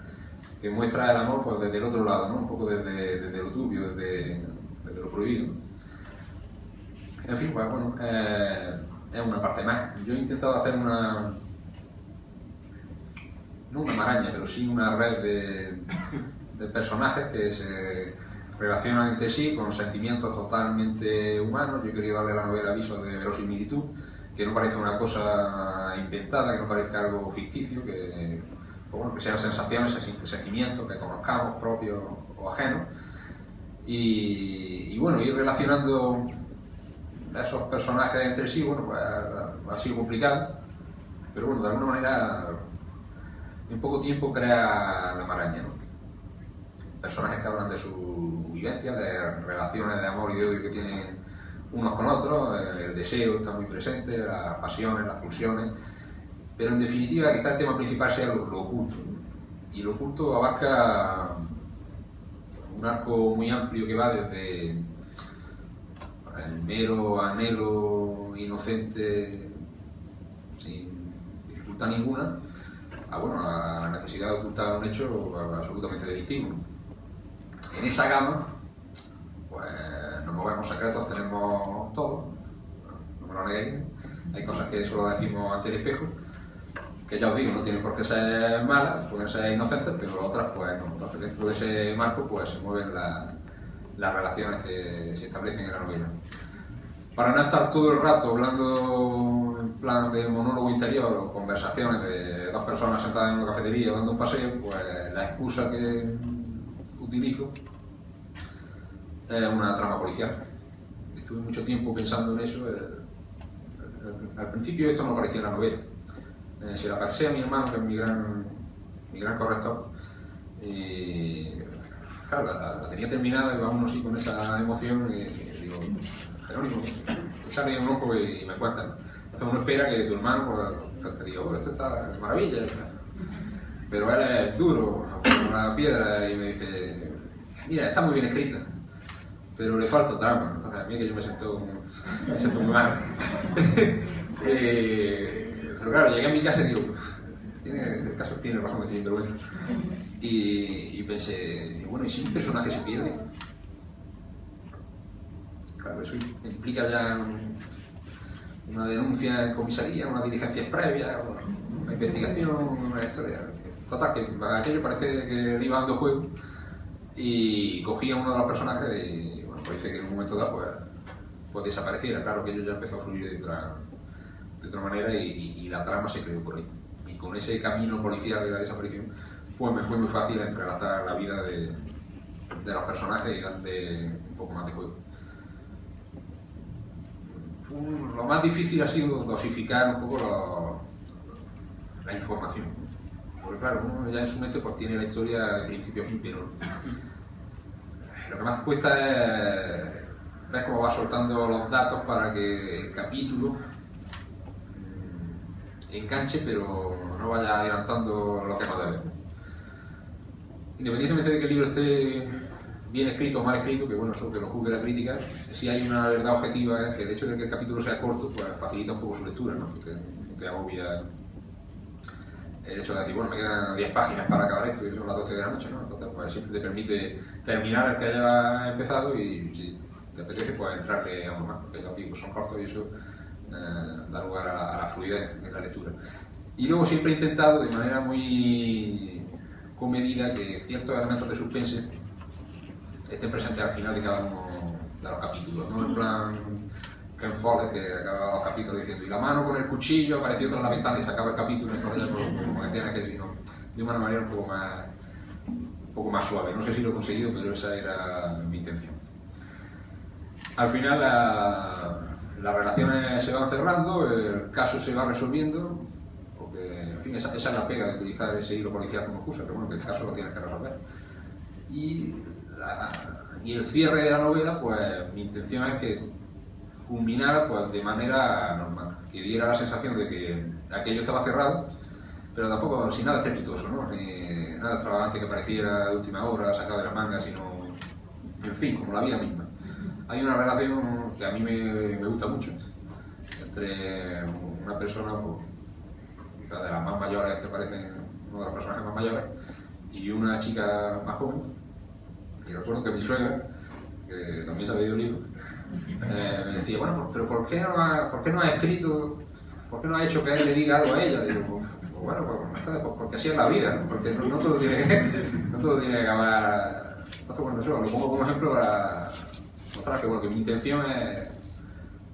que muestra el amor pues, desde el otro lado, ¿no? Un poco desde lo turbio, desde lo prohibido. En fin, pues bueno, es una parte más. Yo he intentado hacer no una maraña, pero sí una red de personajes que se relacionan entre sí con sentimientos totalmente humanos. Yo he querido darle a la novela aviso de verosimilitud, que no parezca una cosa inventada, que no parezca algo ficticio, que, pues bueno, que sean sensaciones, sentimientos que conozcamos, propios o ajenos, y bueno, ir relacionando esos personajes entre sí, bueno, pues ha sido complicado, pero bueno, de alguna manera en poco tiempo crea la maraña, ¿no? Personajes que hablan de su vivencia, de relaciones de amor y de odio que tienen unos con otros, el deseo está muy presente, las pasiones, las pulsiones, pero en definitiva quizá el tema principal sea lo oculto, ¿no? Y lo oculto abarca un arco muy amplio que va desde el mero anhelo inocente sin dificultad ninguna a, bueno, a la necesidad de ocultar un hecho absolutamente delictivo. En esa gama pues nos movemos secretos, tenemos todo, no me lo neguéis, hay cosas que solo decimos ante el espejo, que ya os digo, no tienen por qué ser malas, pueden ser inocentes, pero otras pues no. Entonces dentro de ese marco pues se mueven las relaciones que se establecen en la novela. Para no estar todo el rato hablando en plan de monólogo interior o conversaciones de dos personas sentadas en una cafetería o dando un paseo, pues la excusa que utilizo es una trama policial. Estuve mucho tiempo pensando en eso. Al principio esto no aparecía en la novela. Se la pasé a mi hermano, que es mi gran corrector, y claro, la tenía terminada y vamos así con esa emoción y digo, Jerónimo, sale un ojo y me cuentan. Entonces uno espera que tu hermano pues, te diga, oh, esto está de maravilla, pero él es duro, como una piedra, y me dice, mira, está muy bien escrita, pero le falta trama. Entonces a mí que yo me siento muy mal. Pero claro, llegué a mi casa y digo, el caso tiene razón, me estoy sinvergüenza. Y pensé, bueno, ¿y si un personaje se pierde? Claro, eso implica ya una denuncia en comisaría, unas diligencias previas, una investigación, una historia. Total, que aquello parece que le iba dando juego y cogía uno de los personajes y bueno, pues dice que en un momento dado pues desapareciera. Claro que ello ya empezó a fluir de otra manera y la trama se creó por ahí. Y con ese camino policial de la desaparición, pues me fue muy fácil entrelazar la vida de los personajes y darle un poco más de juego. Lo más difícil ha sido dosificar un poco la información. Porque claro, uno ya en su mente pues tiene la historia de principio a fin, pero lo que más cuesta es ver cómo va soltando los datos para que el capítulo enganche, pero no vaya adelantando lo que no debe. Independientemente de que el libro esté bien escrito o mal escrito, que bueno, eso que lo juzgue la crítica, si hay una verdad objetiva, que el hecho de que el capítulo sea corto, pues facilita un poco su lectura, ¿no? Porque no te agobia el hecho de decir, bueno, me quedan 10 páginas para acabar esto y son las 12 de la noche, ¿no? Entonces, pues siempre te permite terminar el que haya empezado y si te apetece, pues entrarle a uno más, porque los libros son cortos y eso da lugar a la fluidez en la lectura. Y luego siempre he intentado, de manera muy comedida, que ciertos elementos de suspense estén presentes al final de cada uno de los capítulos, no en plan Ken Follett, que acaba los capítulos diciendo y la mano con el cuchillo apareció tras la ventana y se acaba el capítulo, entonces como que tiene que sino de una manera un poco más suave. No sé si lo he conseguido, pero esa era mi intención. Al final las relaciones se van cerrando, el caso se va resolviendo, porque en fin, esa es la pega de utilizar ese hilo policial como excusa, pero bueno, que el caso lo tienes que resolver. Y el cierre de la novela, pues mi intención es que culminara pues, de manera normal, que diera la sensación de que aquello estaba cerrado, pero tampoco sin nada estrepitoso, ¿no? Ni nada extravagante que pareciera de última hora, sacado de la manga, sino, en fin, como la vida misma. Hay una relación que a mí me gusta mucho entre una persona, pues, de las más mayores que parecen uno de los personajes más mayores, y una chica más joven. Y recuerdo que mi suegra, que también se ha leído el libro, me decía, bueno, pero ¿por qué no ha escrito, por qué no ha hecho que él le diga algo a ella? Digo, pues bueno, porque así es la vida, ¿no? Porque no todo tiene que acabar. Entonces, bueno, eso lo pongo como ejemplo para mostrar que, bueno, que mi intención es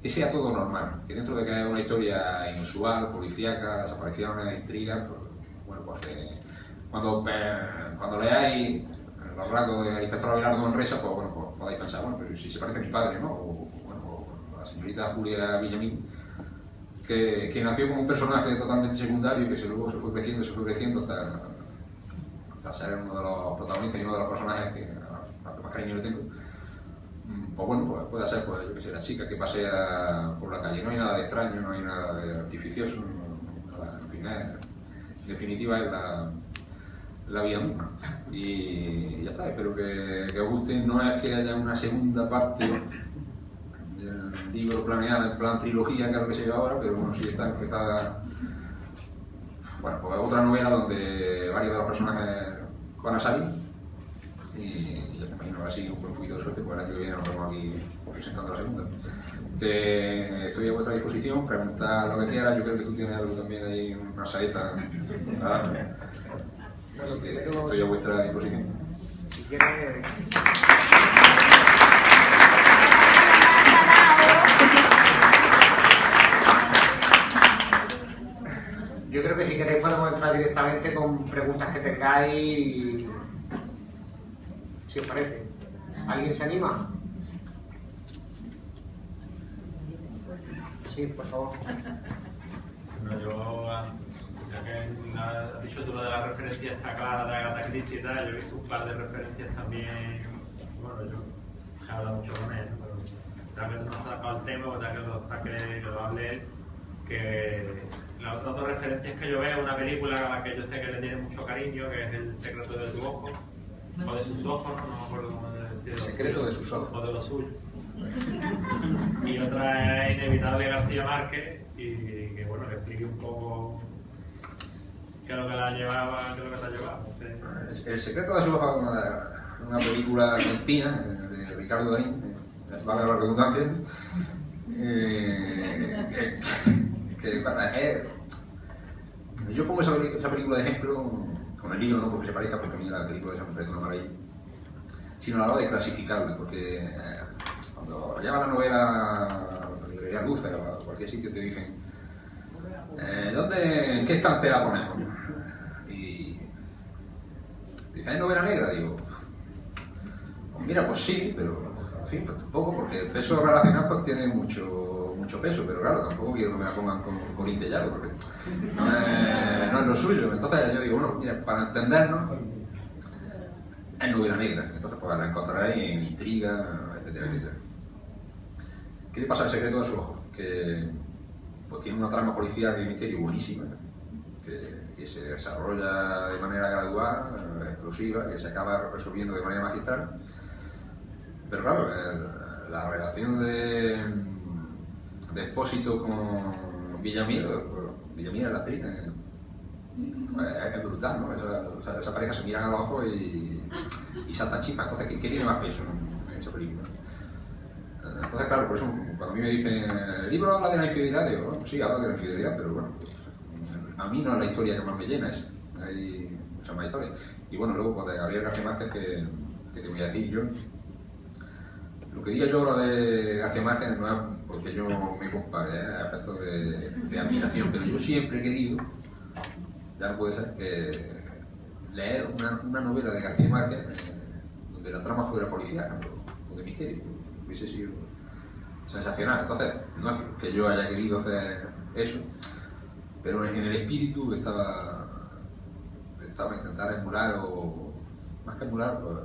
que sea todo normal, que dentro de que es una historia inusual, policíaca, desapariciones, intrigas, pues, bueno, pues cuando leáis los rasgos del inspector Abelardo Manresa, pues bueno, pues podéis pensar, bueno, pero si se parece a mi padre, ¿no? O la señorita Julia Villamil, que nació como un personaje totalmente secundario y que luego se fue creciendo hasta ser uno de los protagonistas y uno de los personajes que más cariño le tengo. Pues bueno, pues puede ser, pues yo que sé, la chica que pasea por la calle. No hay nada de extraño, no hay nada de artificioso, en fin, en definitiva es la vida misma. Y ya está, espero que os guste. No es que haya una segunda parte del libro planeada en plan trilogía, que es lo que se lleva ahora, pero bueno, sí está empezada. Bueno, pues otra novela donde varios de los personajes van a salir. Y ya te imagino, ahora sí, un poquito de suerte, pues el año que viene nos vemos aquí presentando la segunda. Estoy a vuestra disposición, preguntar lo que quieras. Yo creo que tú tienes algo también ahí, una saeta. Así que estoy a vuestra disposición. Si quieres... Yo creo que si queréis podemos entrar directamente con preguntas que tengáis, si os parece. ¿Alguien se anima? Sí, por favor. Bueno, yo, ya que has dicho tú lo de la referencia está clara de Agatha Christie y tal, yo he visto un par de referencias también. Bueno, yo he hablado mucho con él, pero ya que tú no has sacado el tema, o ya que lo hable él, que las otras dos referencias que yo veo, una película a la que yo sé que le tiene mucho cariño, que es El secreto de tu ojo, o de sus ojos, no me acuerdo cómo decirlo. El secreto de sus ojos. O de los suyos. Y otra es Inevitable García Márquez, y que bueno, que explique un poco qué es lo que la llevaba, qué es lo que te ha llevado. El secreto de sus ojos es una película argentina de Ricardo Darín, vale la redundancia, yo pongo esa película de ejemplo, con el libro no porque se parezca, porque a mí la película me parece una maravilla, sino a la hora de clasificarla, porque cuando llevas la novela a la librería Luce o a cualquier sitio te dicen ¿en qué estante la ponemos? Y dices, ¿es novela negra? Digo, pues mira, pues sí, pero en fin, pues tampoco, porque el peso relacional pues tiene mucho peso, pero claro, tampoco quiero que me la pongan con Colín de Llano, porque no es lo suyo. Entonces yo digo, bueno, mira, para entendernos, es novela negra, entonces pues la encontraréis en intriga, etcétera, etcétera. ¿Qué le pasa al secreto de su ojo? Que pues, tiene una trama policial de misterio buenísima, que se desarrolla de manera gradual, explosiva, que se acaba resolviendo de manera magistral. Pero claro, la relación de Expósito con Villamil es la actriz, es brutal, ¿no? Esa pareja se miran a los ojos y saltan chispas. Entonces, ¿qué tiene más peso en esa película? Entonces, claro, por eso cuando a mí me dicen ¿el libro habla de la infidelidad? Digo, bueno, sí, habla de la infidelidad, pero bueno, a mí no es la historia que más me llena, hay muchas más historias. Y bueno, luego pues, de Gabriel García Márquez, que te voy a decir yo. Lo que diga yo ahora de García Márquez no es porque yo me compare, a efectos de admiración, pero yo siempre he querido, ya no puede ser, que leer una novela de García Márquez donde la trama fuera policial o de misterio, hubiese sido sensacional. Entonces, no es que yo haya querido hacer eso, pero en el espíritu estaba intentar emular, o más que emular, pues,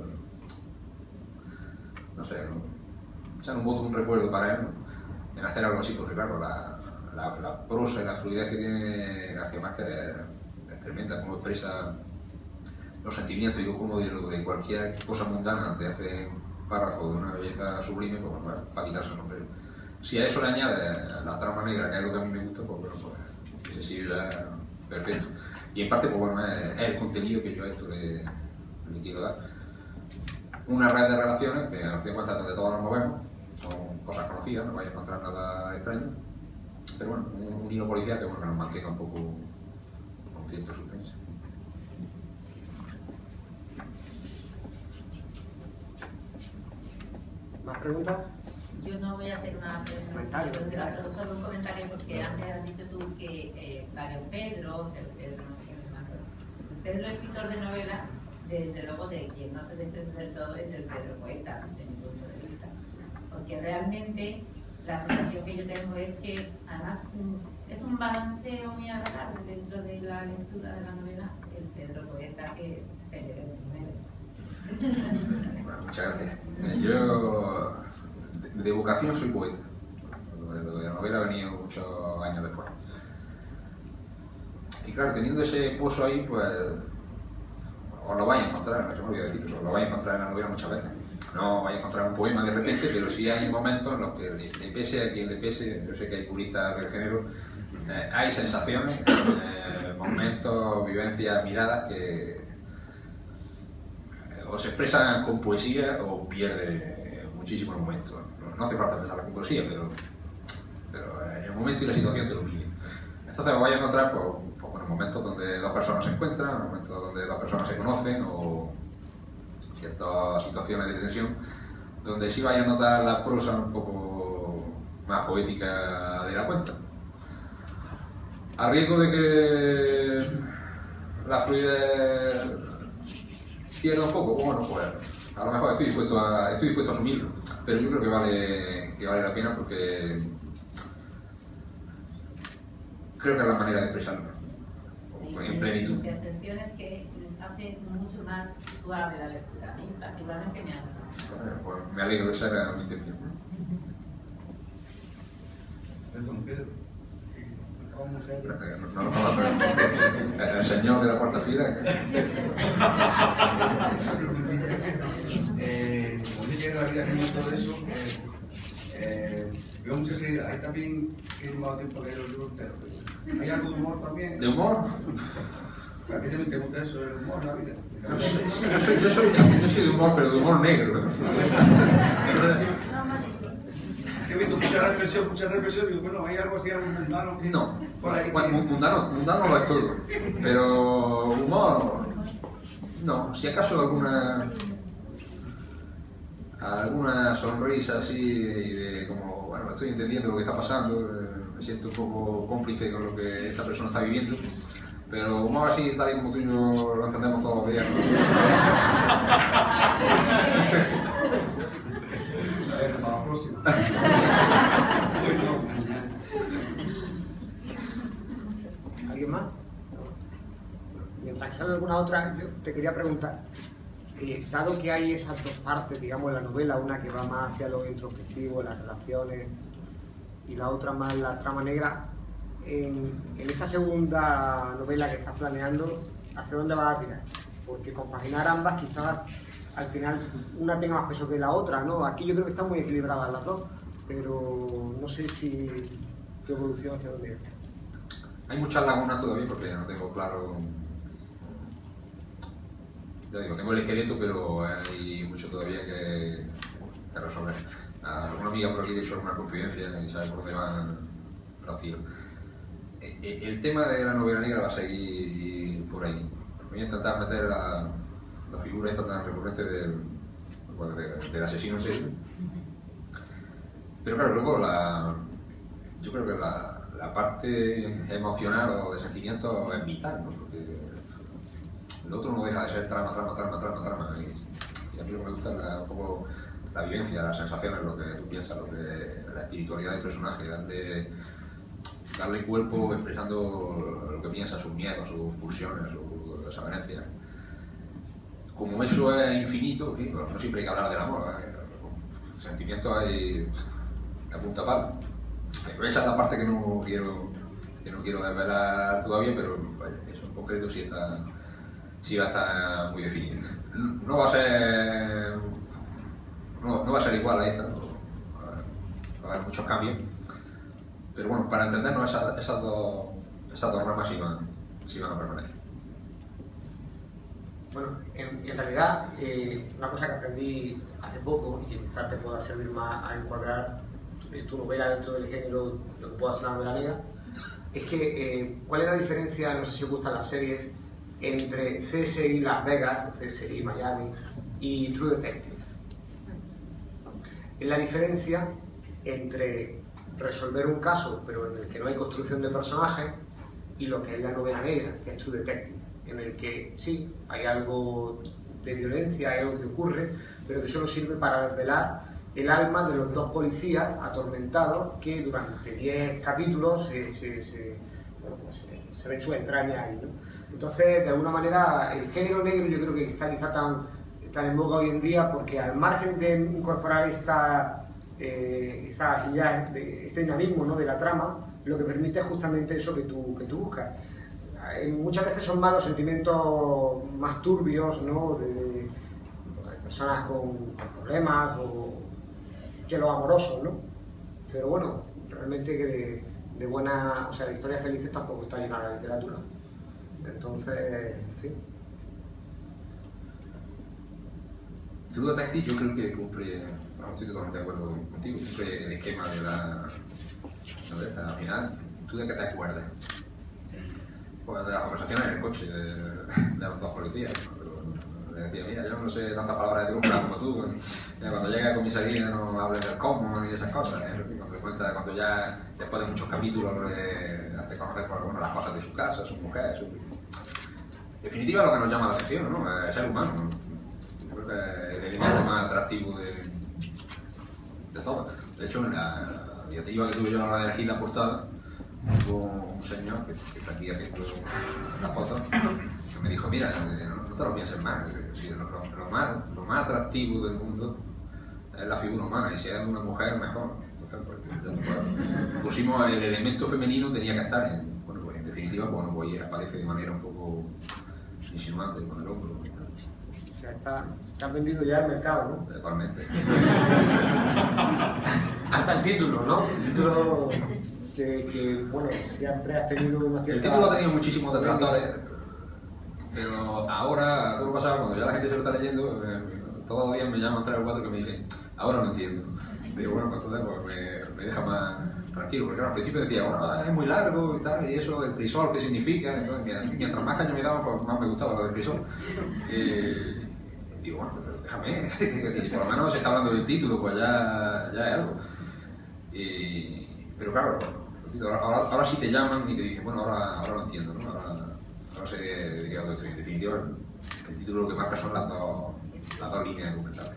no sé, echar un voto, un recuerdo para él, ¿no? En hacer algo así, porque claro, la prosa y la fluidez que tiene García Márquez es tremenda, como expresa los sentimientos, digo, como de cualquier cosa mundana, te hace un párrafo de una belleza sublime, pues bueno, para quitarse el sombrero. Si a eso le añade la trama negra, que es lo que a mí me gusta, pues bueno, pues ese sí ya perfecto. Y en parte, pues bueno, es el contenido que yo a esto le quiero dar. Una red de relaciones, que a fin de cuentas donde todos nos movemos, son cosas conocidas, no vais a encontrar nada extraño, pero bueno, un hilo policial que, bueno, que nos mantenga un poco con cierto suspense. ¿Más preguntas? Yo no voy a hacer una pregunta, solo un comentario, porque antes has dicho tú que varios Pedro, no sé qué más. Pedro es escritor de novelas, desde luego de quien no se desprende del todo es del Pedro Poeta, desde mi punto de vista. Porque realmente la sensación que yo tengo es que, además, es un balanceo muy agradable dentro de la lectura de la novela, el Pedro Poeta que se le ve Bueno, muchas gracias. Yo, de vocación, soy poeta. Lo de la novela ha venido muchos años después. Y claro, teniendo ese pozo ahí, pues os lo vais a encontrar, no se me olvida decir, os lo vais a encontrar en la novela muchas veces. No vais a encontrar un poema de repente, pero sí hay momentos en los que le pese a quien le pese, yo sé que hay puristas del género, hay sensaciones, momentos, vivencias, miradas que o se expresan con poesía o pierde muchísimos momentos. No hace falta pensar con poesía, pero en el momento y la situación te lo piden. Entonces os vais a encontrar pues, bueno, momentos donde dos personas se encuentran, momentos donde dos personas se conocen o ciertas situaciones de tensión donde sí vais a notar la prosa un poco más poética de la cuenta. A riesgo de que la fluidez pierda un poco, bueno, pues a lo mejor estoy dispuesto a asumirlo, pero yo creo que vale la pena porque creo que es la manera de expresarlo en plenitud. Mi percepción es que hace mucho más suave la lectura, a mí particularmente me agrada. Pues me alegro, esa era mi intención. El señor de la cuarta fila. Cuando llega la vida haciendo todo eso, veo mucha seriedad. Hay también que he tomado tiempo de leer los libros enteros. ¿Hay algo de humor también? ¿De humor? ¿A ti también te gusta eso, el humor en la vida? Yo soy de humor, pero de humor negro. He visto mucha reflexión, digo, bueno, hay algo así, algo mundano que... No, por ahí bueno, mundano lo es todo, pero humor, no, si acaso alguna sonrisa así de como, bueno, estoy entendiendo lo que está pasando, me siento un poco cómplice con lo que esta persona está viviendo, pero humor así, tal y como tú y yo lo entendemos todos los días, Para la próxima. ¿Alguien más? Mientras sale alguna otra, yo te quería preguntar, dado que hay esas dos partes, digamos, en la novela, una que va más hacia lo introspectivo, las relaciones, y la otra más la trama negra, en esta segunda novela que estás planeando, ¿hacia dónde vas a tirar? Porque compaginar ambas quizás al final una tenga más peso que la otra, ¿no? Aquí yo creo que están muy equilibradas las dos, pero no sé si tu evolución hacia dónde ir. Hay muchas lagunas todavía porque no tengo claro, ya digo, tengo el esqueleto, pero hay mucho todavía que resolver. Alguna amiga por aquí ha hecho alguna confidencia y sabe por dónde van los tiros. El tema de la novela negra va a seguir por ahí. Voy a intentar meter la figura esta tan recurrente del asesino en serie. Pero claro, luego yo creo que la parte emocional o de sentimiento es vital, ¿no? Porque el otro no deja de ser trama. Y a mí lo que me gusta es un poco la vivencia, las sensaciones, lo que tú piensas, la espiritualidad del personaje, darle cuerpo expresando lo que piensa, sus miedos, sus pulsiones, sus desavenencias. Como eso es infinito, en fin, no siempre hay que hablar del amor, sentimientos hay a punta pala. Esa es la parte que no quiero desvelar todavía, pero vaya, eso en concreto sí va a estar muy definido. No va a ser igual a esta, va a haber muchos cambios, pero bueno, para entendernos esas dos ramas sí van a permanecer. Bueno, en realidad, una cosa que aprendí hace poco y que quizás te pueda servir más a encuadrar tu novela dentro del género, lo que pueda ser la novela negra, es que ¿cuál es la diferencia, no sé si os gustan las series, entre CSI Las Vegas, o CSI Miami y True Detective? Es la diferencia entre resolver un caso, pero en el que no hay construcción de personajes, y lo que es la novela negra, que es True Detective. en el que sí, hay algo de violencia, hay algo que ocurre, pero que solo sirve para desvelar el alma de los dos policías atormentados que durante 10 capítulos se ven sus entrañas ahí, ¿no? Entonces, de alguna manera, el género negro yo creo que está quizá tan en boga hoy en día porque al margen de incorporar este dinamismo, ¿no?, de la trama, lo que permite es justamente eso que tú buscas. Muchas veces son más los sentimientos más turbios, ¿no?, de personas con problemas o que los amorosos, ¿no? Pero bueno, realmente que de buena, o sea, de historias felices tampoco está llena la literatura. Entonces, en fin. True Detective yo creo que cumple, no estoy totalmente de acuerdo contigo, cumple el esquema de la novela. Al final, ¿tú de qué te acuerdas? Pues de las conversaciones en el coche de los dos policías. Le decía, mira, yo no sé tantas palabras de truco como tú. Cuando llega a comisaría no hables del cómo y esas cosas. Cuando ya, después de muchos capítulos, hace conocer bueno, las cosas de su casa, su mujer, En definitiva, lo que nos llama la atención, ¿no?, es el ser humano, ¿no? Yo creo que el elemento más atractivo de todo. De hecho, en la diatriba que tuve yo a la hora de elegir la portada, hubo un señor que está aquí haciendo una foto que me dijo, mira, no te lo pienses más, lo más atractivo del mundo es la figura humana, y si es una mujer, mejor. Entonces, pues, pusimos el elemento femenino, tenía que estar, bueno, pues en definitiva, bueno, pues aparece de manera un poco insinuante con el hombro. O sea, está vendido ya el mercado, ¿no? Totalmente. Hasta el título, ¿no? El título que bueno, siempre has tenido una cierta... El título ha tenido muchísimos detractores, pero ahora, todo lo pasado, cuando ya la gente se lo está leyendo, todos los días me llaman 3 o 4 que me dicen, ahora lo entiendo. Digo, bueno, pues entonces pues, me deja más tranquilo, porque claro, al principio decía, bueno, es muy largo y tal, y eso, el crisol, ¿qué significa? Entonces, mientras más caña me daba, pues más me gustaba lo del crisol. Digo, bueno, pero déjame, y por lo menos se está hablando del título, pues ya es algo. Pero claro, ahora sí te llaman y te dicen, bueno, ahora lo entiendo, ¿no? Ahora sé de qué lado estoy. En definitiva, el título lo que marca son las dos líneas documentales.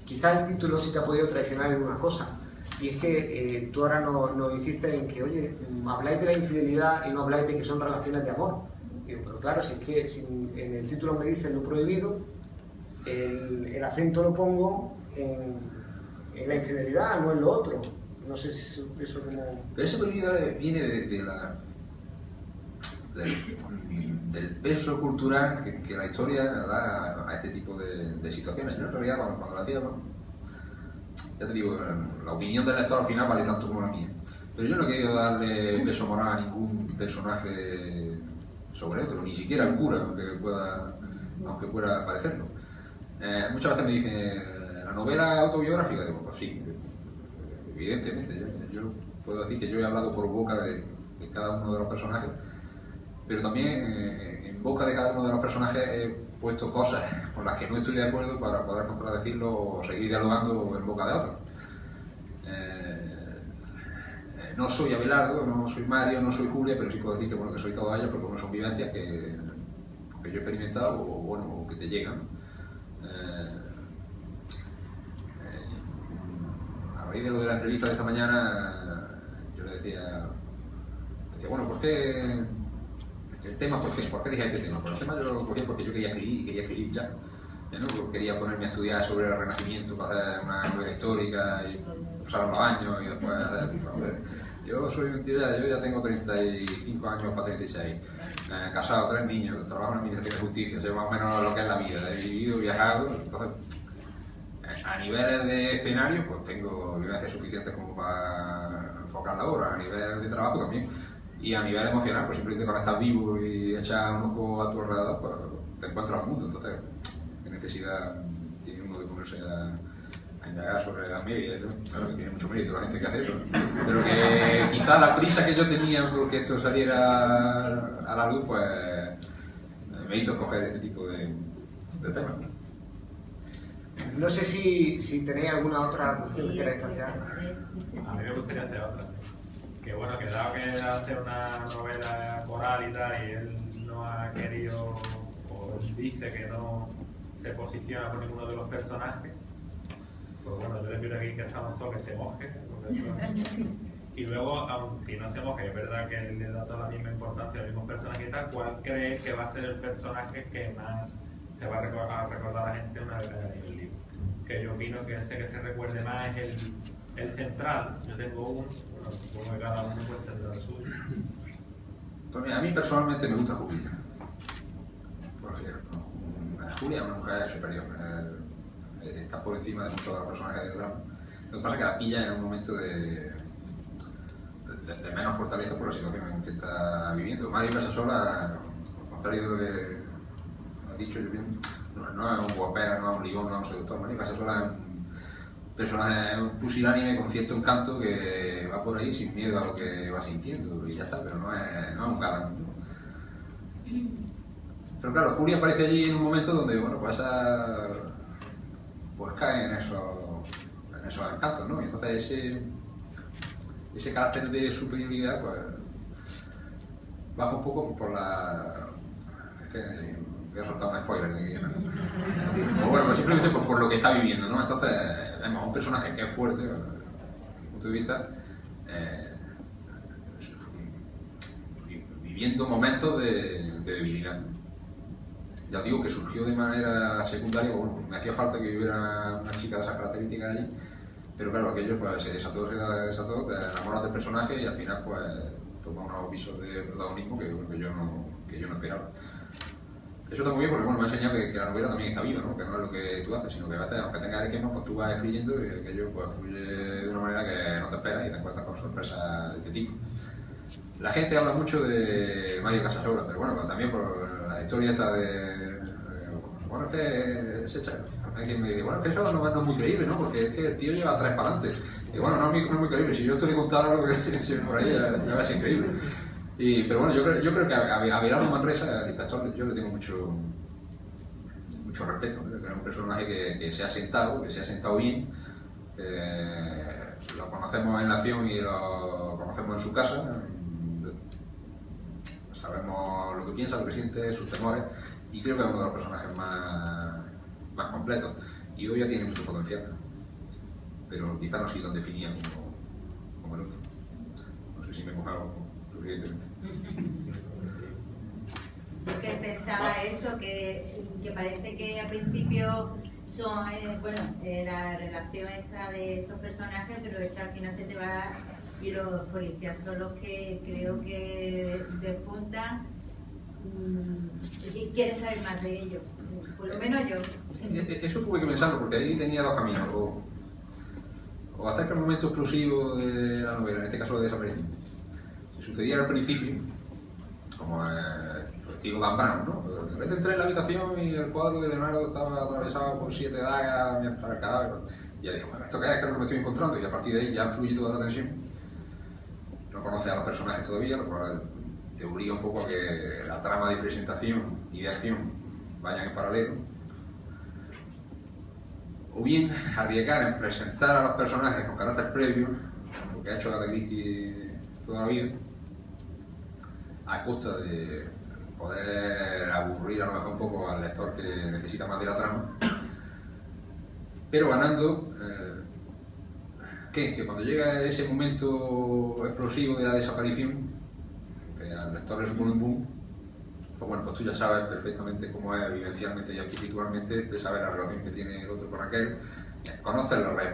Quizá el título sí te ha podido traicionar en una cosa, y es que tú ahora nos insistes en que, oye, habláis de la infidelidad y no habláis de que son relaciones de amor. Digo, pero claro, si es que si en el título me dicen lo prohibido, el acento lo pongo en la infidelidad, no en lo otro. No sé si eso como... Pero ese prohibido viene del peso cultural que la historia da a este tipo de situaciones. Yo en realidad cuando la hacía, ya te digo, la opinión del lector al final vale tanto como la mía. Pero yo no he querido darle peso moral a ningún personaje sobre otro, ni siquiera al cura, aunque pueda parecerlo. Muchas veces me dicen, ¿la novela autobiográfica? Digo, pues sí, evidentemente. Yo puedo decir que yo he hablado por boca de cada uno de los personajes, pero también en boca de cada uno de los personajes he puesto cosas con las que no estoy de acuerdo para poder contradecirlo o seguir dialogando en boca de otros. No soy Abelardo, no soy Mario, no soy Julia, pero sí puedo decir que, bueno, que soy todos ellos porque bueno, son vivencias que yo he experimentado o que te llegan. A raíz de lo de la entrevista de esta mañana, yo le decía bueno, ¿por qué el tema? ¿Por qué dije este tema? Pues el tema yo lo cogí porque yo quería escribir ya. ¿No? Quería ponerme a estudiar sobre el Renacimiento, hacer una novela histórica y pasar los años y después yo soy un tío, yo ya tengo 35 años para 36, casado, 3 niños, trabajo en la Administración de Justicia, sé más o menos lo que es la vida, he vivido, viajado, entonces a niveles de escenario pues tengo vivencias suficientes como para enfocar la obra, a nivel de trabajo también, y a nivel emocional pues simplemente cuando estás vivo y echas un ojo a tu alrededor pues te encuentras al mundo, entonces qué necesidad tiene uno de ponerse a indagar sobre la media, ¿no? Claro que tiene mucho mérito la gente que hace eso, pero que quizá la prisa que yo tenía porque esto saliera a la luz pues me hizo escoger este tipo de temas. No sé si tenéis alguna otra cuestión que queráis plantear. A mí me gustaría hacer otra. Que bueno, que dado que hacer una novela moral y tal, y él no ha querido o dice que no se posiciona por ninguno de los personajes, pues bueno, yo le pido aquí que estamos todos que se moje. Y luego, aun si no se moje, es verdad que le da toda la misma importancia a los mismos personajes y tal, ¿cuál crees que va a ser el personaje que más se va a recordar a la gente una vez que haya leído el libro? Que yo opino que este que se recuerde más es el central. Yo tengo uno, bueno, supongo que cada uno puede tener el suyo. Pues mira, a mí personalmente me gusta Julia. Porque Julia es una mujer superior. Está por encima de muchos de los personajes del drama. Lo que pasa es que la pilla en un momento de menos fortaleza por la situación en que está viviendo. Mario Casasola, al contrario de lo que ha dicho, yo pienso, no es un guapera, no es un ligón, no es un seductor. Mario Casasola es un personaje, un pusilánime con cierto encanto que va por ahí sin miedo a lo que va sintiendo y ya está, pero no es un galán, ¿no? Pero claro, Julia aparece allí en un momento donde, bueno, pues cae en esos encantos, ¿no? Y entonces ese carácter de superioridad, pues baja un poco por la... Es que voy a soltar un spoiler de aquí, ¿no? O bueno, pues simplemente por lo que está viviendo, ¿no? Entonces, vemos un personaje que es fuerte, desde mi punto de vista, viviendo momentos de debilidad. Ya os digo que surgió de manera secundaria, bueno, me hacía falta que hubiera una chica de esas características allí, pero claro, aquello pues se desató, te enamoras del personaje y al final pues toma unos visos de protagonismo que yo no esperaba. Eso está muy bien porque bueno, me ha enseñado que la novela también está viva, ¿no? Que no es lo que tú haces, sino que a veces, aunque tengas esquemas, pues tú vas escribiendo y aquello pues fluye de una manera que no te esperas y te encuentras con sorpresas de este tipo. La gente habla mucho de Mario Casasola, pero bueno, pues también por la historia esta bueno, es que se echa. Hay quien me dice, bueno, es que eso no es muy creíble, ¿no? Porque es que el tío lleva 3 para adelante. Y bueno, no es muy creíble. Si yo estoy contando algo que se ve por ahí, ya va a ser increíble. Pero bueno, yo creo que a Abelardo Manresa, el inspector, yo le tengo mucho respeto, ¿no? Que es un personaje que se ha sentado bien, lo conocemos en la acción y lo conocemos en su casa, sabemos lo que piensa, lo que siente, sus temores, y creo que es uno de los personajes más completos. Y hoy ya tiene mucho potencial, pero quizá no ha sido tan definida como el otro. No sé si me he mojado suficientemente. Porque pensaba eso, que parece que al principio son, la relación esta de estos personajes, pero es que al final se te va y los policías son los que creo que despuntan y quieres saber más de ellos, por lo menos yo. Eso tuve que pensarlo porque ahí tenía 2 caminos, o hacer que el momento explosivo de la novela, en este caso de desaparición, sucediera al principio, como el estilo Dan Brown, ¿no? De repente entré en la habitación y el cuadro de Leonardo estaba atravesado por 7 dagas mientras el cadáver. Y ya dije, bueno, ¿esto qué es? ¿Qué es lo que me estoy encontrando? Y a partir de ahí ya fluye toda la tensión. No conoces a los personajes todavía, lo cual te obliga un poco a que la trama de presentación y de acción vayan en paralelo. O bien arriesgar en presentar a los personajes con carácter previo, lo que ha hecho Agatha Christie toda la vida, a costa de poder aburrir a lo mejor un poco al lector que necesita más de la trama, pero ganando que cuando llega ese momento explosivo de la desaparición, que al lector le supone un boom, pues bueno, pues tú ya sabes perfectamente cómo es vivencialmente y espiritualmente, te sabes la relación que tiene el otro con aquel, conoces la red,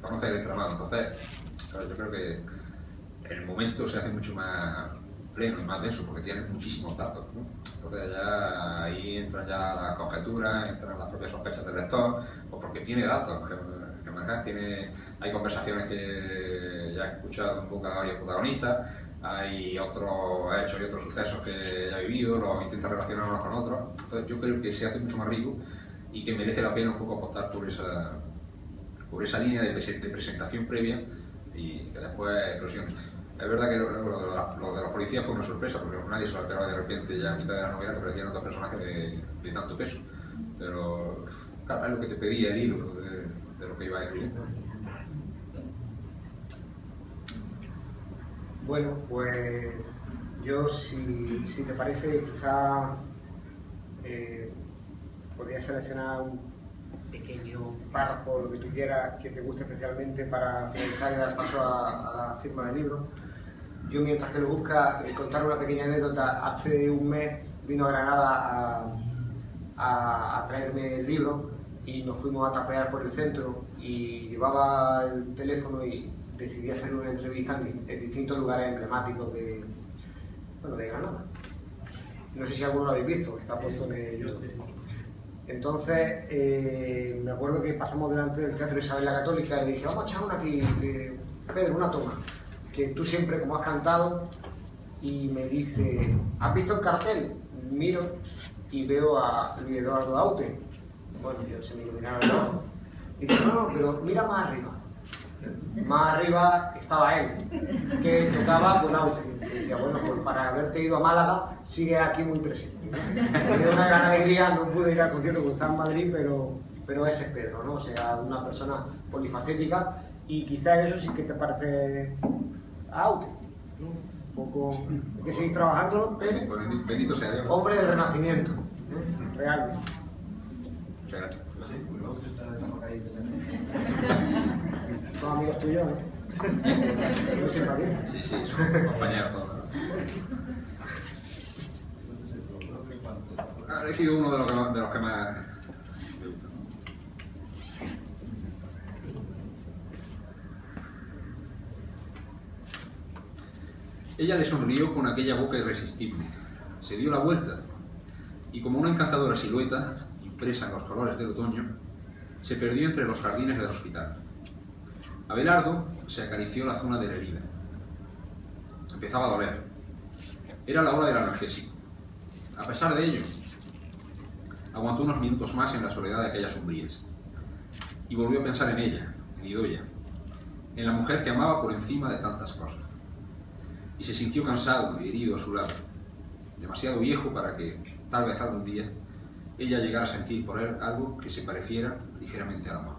conoces el entramado. Entonces, claro, yo creo que el momento se hace mucho más pleno y más denso porque tienes muchísimos datos, ¿no? Entonces ya ahí entran ya las conjeturas, entran las propias sospechas del lector, o porque tiene datos que manejar, hay conversaciones que ya he escuchado en boca de varios protagonistas, hay otros hechos y otros sucesos que ya he vivido, los intenta relacionar unos con otros. Entonces yo creo que se hace mucho más rico y que merece la pena un poco apostar por esa línea de presentación previa y que después explosión. Es verdad que lo de la policía fue una sorpresa porque nadie se lo esperaba de repente ya a mitad de la novela que aparecían otros personajes de tanto peso, pero claro, es lo que te pedía el hilo de lo que iba escribiendo. Bueno, pues Yo, si te parece, quizá podría seleccionar un pequeño párrafo, lo que tú quieras, que te guste especialmente para finalizar y dar paso a la firma del libro. Yo, mientras que lo busca, contar una pequeña anécdota. Hace un mes vino a Granada a traerme el libro y nos fuimos a tapear por el centro y llevaba el teléfono y decidí hacer una entrevista en distintos lugares emblemáticos de Granada. No sé si alguno lo habéis visto, está puesto en el YouTube. Entonces, me acuerdo que pasamos delante del Teatro Isabel la Católica y le dije, vamos a echar una aquí, Pedro, una toma, que tú siempre, como has cantado, y me dice, ¿has visto el cartel? Miro y veo a Luis Eduardo Aute. Bueno, yo se me iluminaba el ojo. Dice, no, pero mira más arriba. Más arriba estaba él, que tocaba con Aute. Y decía, bueno, pues para haberte ido a Málaga, sigue aquí muy presente. Me dio una gran alegría, no pude ir al concierto porque estaba en Madrid, pero ese es Pedro, ¿no? O sea, una persona polifacética y quizá eso sí que te parece a Aute, ¿no? Un poco, hay que seguir trabajando, pero Bendito sea Dios. hombre del Renacimiento, realmente. Muchas gracias. Son amigos tuyos, ¿eh? Muy simpáticos. Sí, son compañeros todos. He elegido uno de los que más me gusta. Ella le sonrió con aquella boca irresistible, se dio la vuelta y, como una encantadora silueta, impresa en los colores del otoño, se perdió entre los jardines del hospital. Abelardo se acarició la zona de la herida. Empezaba a doler. Era la hora del analgésico. A pesar de ello, aguantó unos minutos más en la soledad de aquellas umbrías y volvió a pensar en ella, en Idoia, en la mujer que amaba por encima de tantas cosas. Y se sintió cansado y herido a su lado, demasiado viejo para que, tal vez algún día, ella llegara a sentir por él algo que se pareciera ligeramente al amor.